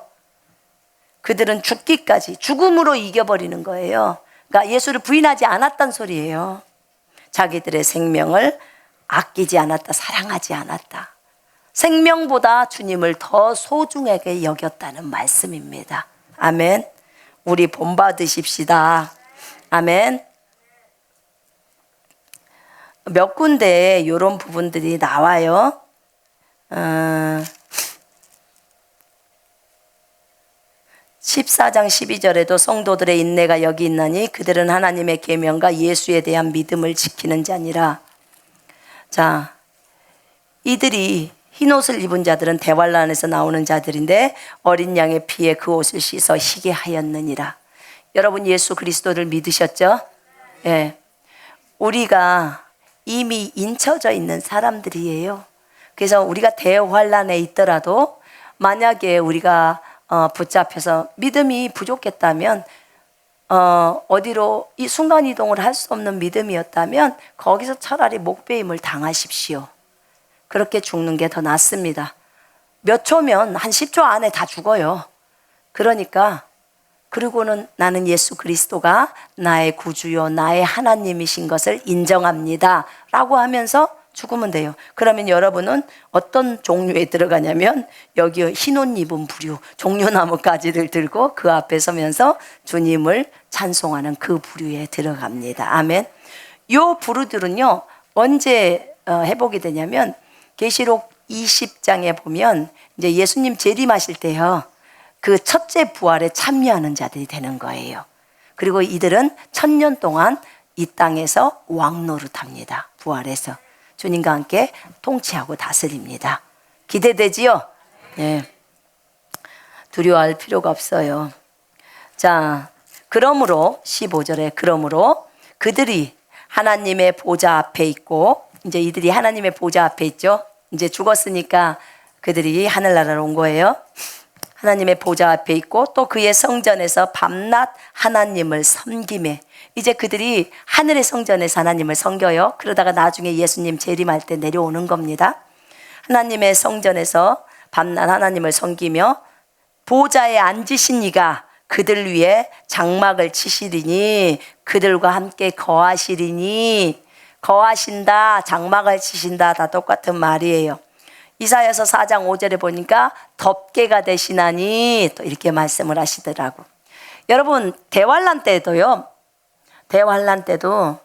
그들은 죽기까지 죽음으로 이겨버리는 거예요. 그러니까 예수를 부인하지 않았단 소리예요. 자기들의 생명을 아끼지 않았다, 사랑하지 않았다. 생명보다 주님을 더 소중하게 여겼다는 말씀입니다. 아멘. 우리 본받으십시다. 아멘. 몇 군데에 이런 부분들이 나와요. 14장 12절에도 성도들의 인내가 여기 있나니 그들은 하나님의 계명과 예수에 대한 믿음을 지키는 자니라. 자, 이들이 흰옷을 입은 자들은 대환란에서 나오는 자들인데 어린 양의 피에 그 옷을 씻어 희게 하였느니라. 여러분 예수 그리스도를 믿으셨죠? 예. 우리가 이미 인쳐져 있는 사람들이에요. 그래서 우리가 대환란에 있더라도 만약에 우리가 붙잡혀서 믿음이 부족했다면 어디로 이 순간이동을 할 수 없는 믿음이었다면 거기서 차라리 목배임을 당하십시오. 그렇게 죽는 게 더 낫습니다. 몇 초면 한 10초 안에 다 죽어요. 그러니까 그리고는 나는 예수 그리스도가 나의 구주요 나의 하나님이신 것을 인정합니다 라고 하면서 죽으면 돼요. 그러면 여러분은 어떤 종류에 들어가냐면 여기 흰옷 입은 부류 종려나무 가지를 들고 그 앞에 서면서 주님을 찬송하는 그 부류에 들어갑니다. 아멘. 요 부류들은요 언제 회복이 되냐면 계시록 20장에 보면 이제 예수님 재림하실 때요 그 첫째 부활에 참여하는 자들이 되는 거예요. 그리고 이들은 1000년 동안 이 땅에서 왕노릇합니다. 부활해서 주님과 함께 통치하고 다스립니다. 기대되지요? 네. 두려워할 필요가 없어요. 자, 그러므로 15절에 그러므로 그들이 하나님의 보좌 앞에 있고 이제 이들이 하나님의 보좌 앞에 있죠. 이제 죽었으니까 그들이 하늘나라로 온 거예요. 하나님의 보좌 앞에 있고 또 그의 성전에서 밤낮 하나님을 섬기매. 이제 그들이 하늘의 성전에서 하나님을 섬겨요. 그러다가 나중에 예수님 재림할 때 내려오는 겁니다. 하나님의 성전에서 밤낮 하나님을 섬기며 보좌에 앉으신 이가 그들 위에 장막을 치시리니 그들과 함께 거하시리니. 거하신다, 장막을 치신다 다 똑같은 말이에요. 이사야서 4장 5절에 보니까 덮개가 되시나니 또 이렇게 말씀을 하시더라고. 여러분 대환란 때도요. 대환란 때도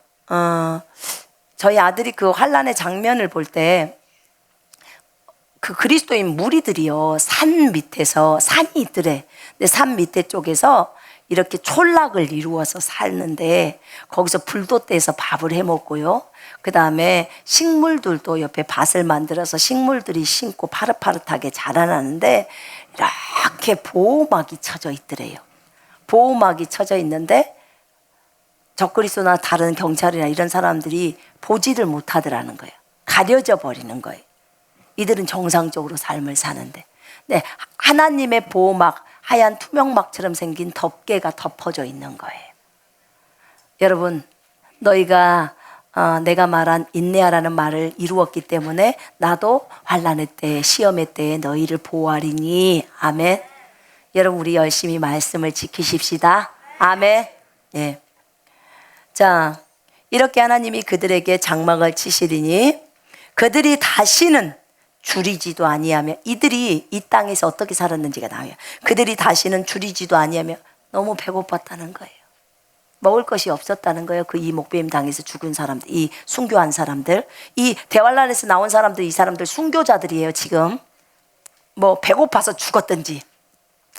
저희 아들이 그 환란의 장면을 볼 때 그 그리스도인 무리들이요 산 밑에서 산이 있더래. 근데 산 밑에 쪽에서 이렇게 촌락을 이루어서 살는데 거기서 불도 떼서 밥을 해 먹고요. 그 다음에 식물들도 옆에 밭을 만들어서 식물들이 심고 파릇파릇하게 자라나는데 이렇게 보호막이 쳐져 있더래요. 보호막이 쳐져 있는데 적그리스도나 다른 경찰이나 이런 사람들이 보지를 못하더라는 거예요. 가려져 버리는 거예요. 이들은 정상적으로 삶을 사는데. 네, 하나님의 보호막, 하얀 투명막처럼 생긴 덮개가 덮어져 있는 거예요. 여러분, 너희가 내가 말한 인내하라는 말을 이루었기 때문에 나도 환난의 때에 시험의 때에 너희를 보호하리니. 아멘. 여러분 우리 열심히 말씀을 지키십시다. 아멘. 예. 자, 이렇게 하나님이 그들에게 장막을 치시리니 그들이 다시는 줄이지도 아니하며. 이들이 이 땅에서 어떻게 살았는지가 나와요. 그들이 다시는 줄이지도 아니하며. 너무 배고팠다는 거예요. 먹을 것이 없었다는 거예요. 그 이 목배임 당해서 죽은 사람들, 이 순교한 사람들, 이 대환란에서 나온 사람들, 이 사람들 순교자들이에요. 지금 뭐 배고파서 죽었든지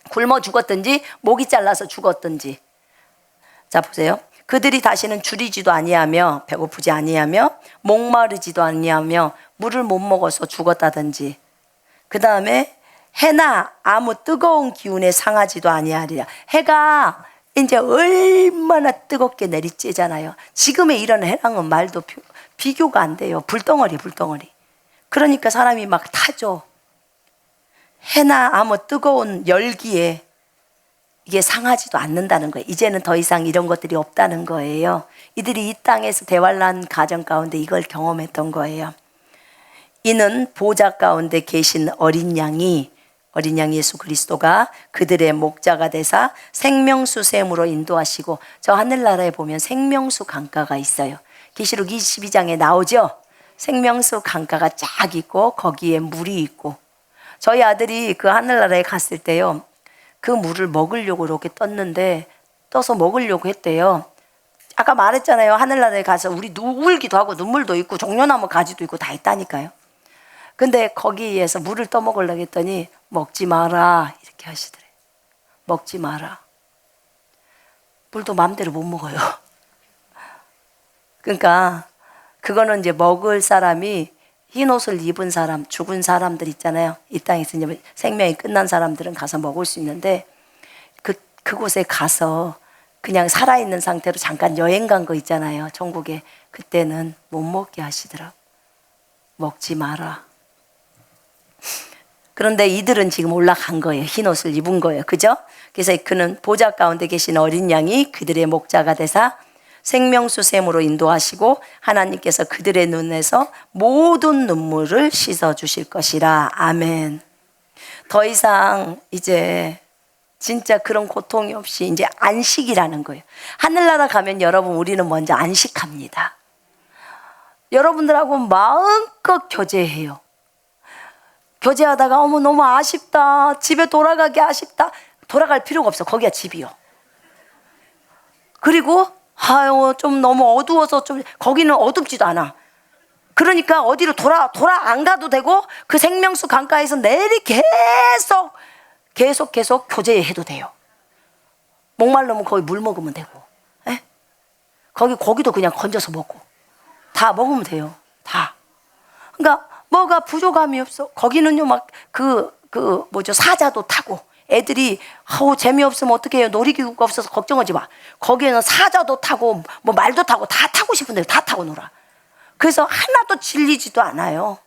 굶어 죽었든지 목이 잘라서 죽었든지. 자 보세요. 그들이 다시는 줄이지도 아니하며 배고프지 아니하며 목마르지도 아니하며 물을 못 먹어서 죽었다든지. 그 다음에 해나 아무 뜨거운 기운에 상하지도 아니하리라. 해가 이제 얼마나 뜨겁게 내리쬐잖아요. 지금의 이런 해랑은 말도 비교가 안 돼요. 불덩어리. 그러니까 사람이 막 타죠. 해나 아무 뜨거운 열기에 이게 상하지도 않는다는 거예요. 이제는 더 이상 이런 것들이 없다는 거예요. 이들이 이 땅에서 대환란 가정 가운데 이걸 경험했던 거예요. 이는 보좌 가운데 계신 어린 양 예수 그리스도가 그들의 목자가 되사 생명수 샘으로 인도하시고, 저 하늘나라에 보면 생명수 강가가 있어요. 계시록 22장에 나오죠. 생명수 강가가 쫙 있고 거기에 물이 있고, 저희 아들이 그 하늘나라에 갔을 때요, 그 물을 먹으려고 이렇게 떠서 먹으려고 했대요. 아까 말했잖아요. 하늘나라에 가서 우리 울기도 하고 눈물도 있고 종려나무 가지도 있고 다 있다니까요. 근데 거기에서 물을 떠먹으려고 했더니 먹지 마라 이렇게 하시더래요. 먹지 마라. 물도 마음대로 못 먹어요. 그러니까 그거는 이제 먹을 사람이 흰 옷을 입은 사람, 죽은 사람들 있잖아요. 이 땅에서 이제 생명이 끝난 사람들은 가서 먹을 수 있는데, 그곳에 가서 그냥 살아있는 상태로 잠깐 여행 간 거 있잖아요. 천국에. 그때는 못 먹게 하시더라고. 먹지 마라. 그런데 이들은 지금 올라간 거예요. 흰 옷을 입은 거예요. 그죠? 그래서 그는 보좌 가운데 계신 어린 양이 그들의 목자가 되사 생명수 샘으로 인도하시고 하나님께서 그들의 눈에서 모든 눈물을 씻어 주실 것이라. 아멘. 더 이상 이제 진짜 그런 고통이 없이 이제 안식이라는 거예요. 하늘나라 가면 여러분, 우리는 먼저 안식합니다. 여러분들하고 마음껏 교제해요. 교제하다가 어머 너무 아쉽다, 집에 돌아가기 아쉽다, 돌아갈 필요가 없어. 거기가 집이요. 그리고 아유 좀 너무 어두워서 좀, 거기는 어둡지도 않아. 그러니까 어디로 돌아 안 가도 되고, 그 생명수 강가에서 내리 계속 교제해도 돼요. 목말르면 거기 물 먹으면 되고, 에? 거기 고기도 그냥 건져서 먹고 다 먹으면 돼요. 다. 그러니까 뭐가 부족함이 없어. 거기는요 막 사자도 타고, 애들이 재미없으면 어떻게 해요, 놀이기구가 없어서 걱정하지 마. 거기에는 사자도 타고 뭐 말도 타고 다 타고 싶은 대로 다 타고 놀아. 그래서 하나도 질리지도 않아요.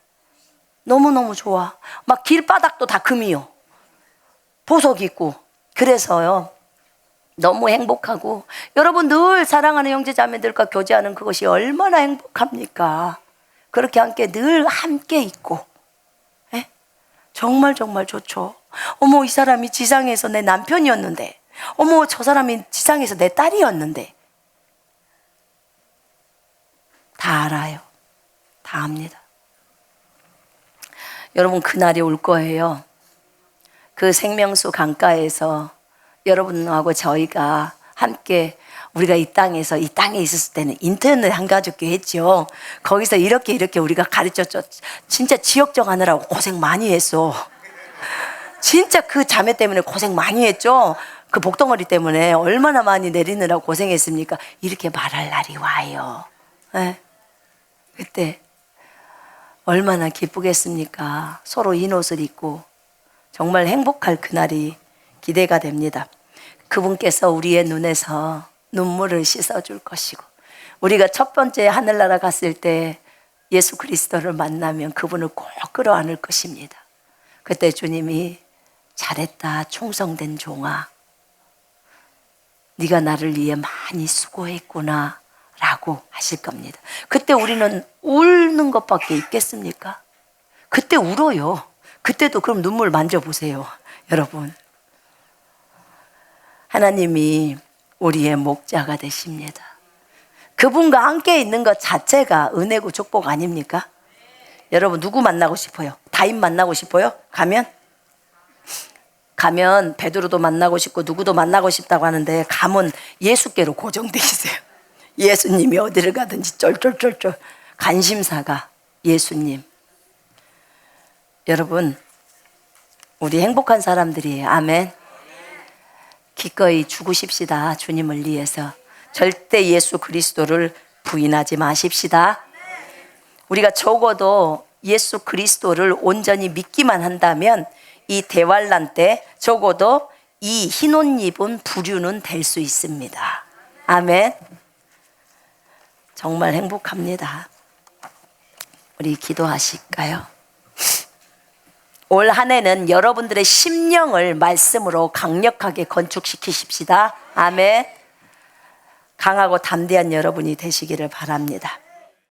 너무너무 좋아. 막 길바닥도 다 금이요. 보석 있고. 그래서요 너무 행복하고, 여러분 늘 사랑하는 형제자매들과 교제하는 그것이 얼마나 행복합니까? 그렇게 늘 함께 있고, 에? 정말 좋죠. 어머 이 사람이 지상에서 내 남편이었는데, 어머 저 사람이 지상에서 내 딸이었는데, 다 알아요. 다 압니다. 여러분 그날이 올 거예요. 그 생명수 강가에서 여러분하고 저희가 함께, 우리가 이 땅에 있었을 때는 인터넷 한가족교 했죠. 거기서 이렇게 우리가 가르쳤죠. 진짜 지역적 하느라고 고생 많이 했어. 진짜 그 자매 때문에 고생 많이 했죠. 그 복덩어리 때문에 얼마나 많이 내리느라고 고생했습니까? 이렇게 말할 날이 와요. 네. 그때 얼마나 기쁘겠습니까? 서로 흰 옷을 입고 정말 행복할 그날이 기대가 됩니다. 그분께서 우리의 눈에서 눈물을 씻어줄 것이고, 우리가 첫 번째 하늘나라 갔을 때 예수 그리스도를 만나면 그분을 꼭 끌어안을 것입니다. 그때 주님이 잘했다 충성된 종아, 네가 나를 위해 많이 수고했구나 라고 하실 겁니다. 그때 우리는 우는 것밖에 있겠습니까? 그때 울어요. 그때도 그럼 눈물 만져보세요. 여러분, 하나님이 우리의 목자가 되십니다. 그분과 함께 있는 것 자체가 은혜고 축복 아닙니까? 여러분 누구 만나고 싶어요? 다임 만나고 싶어요? 가면 베드로도 만나고 싶고 누구도 만나고 싶다고 하는데, 가면 예수께로 고정돼 있어요. 예수님이 어디를 가든지 쫄쫄쫄쫄 관심사가 예수님. 여러분 우리 행복한 사람들이에요. 아멘. 기꺼이 죽으십시다. 주님을 위해서. 절대 예수 그리스도를 부인하지 마십시다. 우리가 적어도 예수 그리스도를 온전히 믿기만 한다면 이 대환란 때 적어도 이 흰옷 입은 부류는 될 수 있습니다. 아멘. 정말 행복합니다. 우리 기도하실까요? 올 한 해는 여러분들의 심령을 말씀으로 강력하게 건축시키십시다. 아멘. 강하고 담대한 여러분이 되시기를 바랍니다.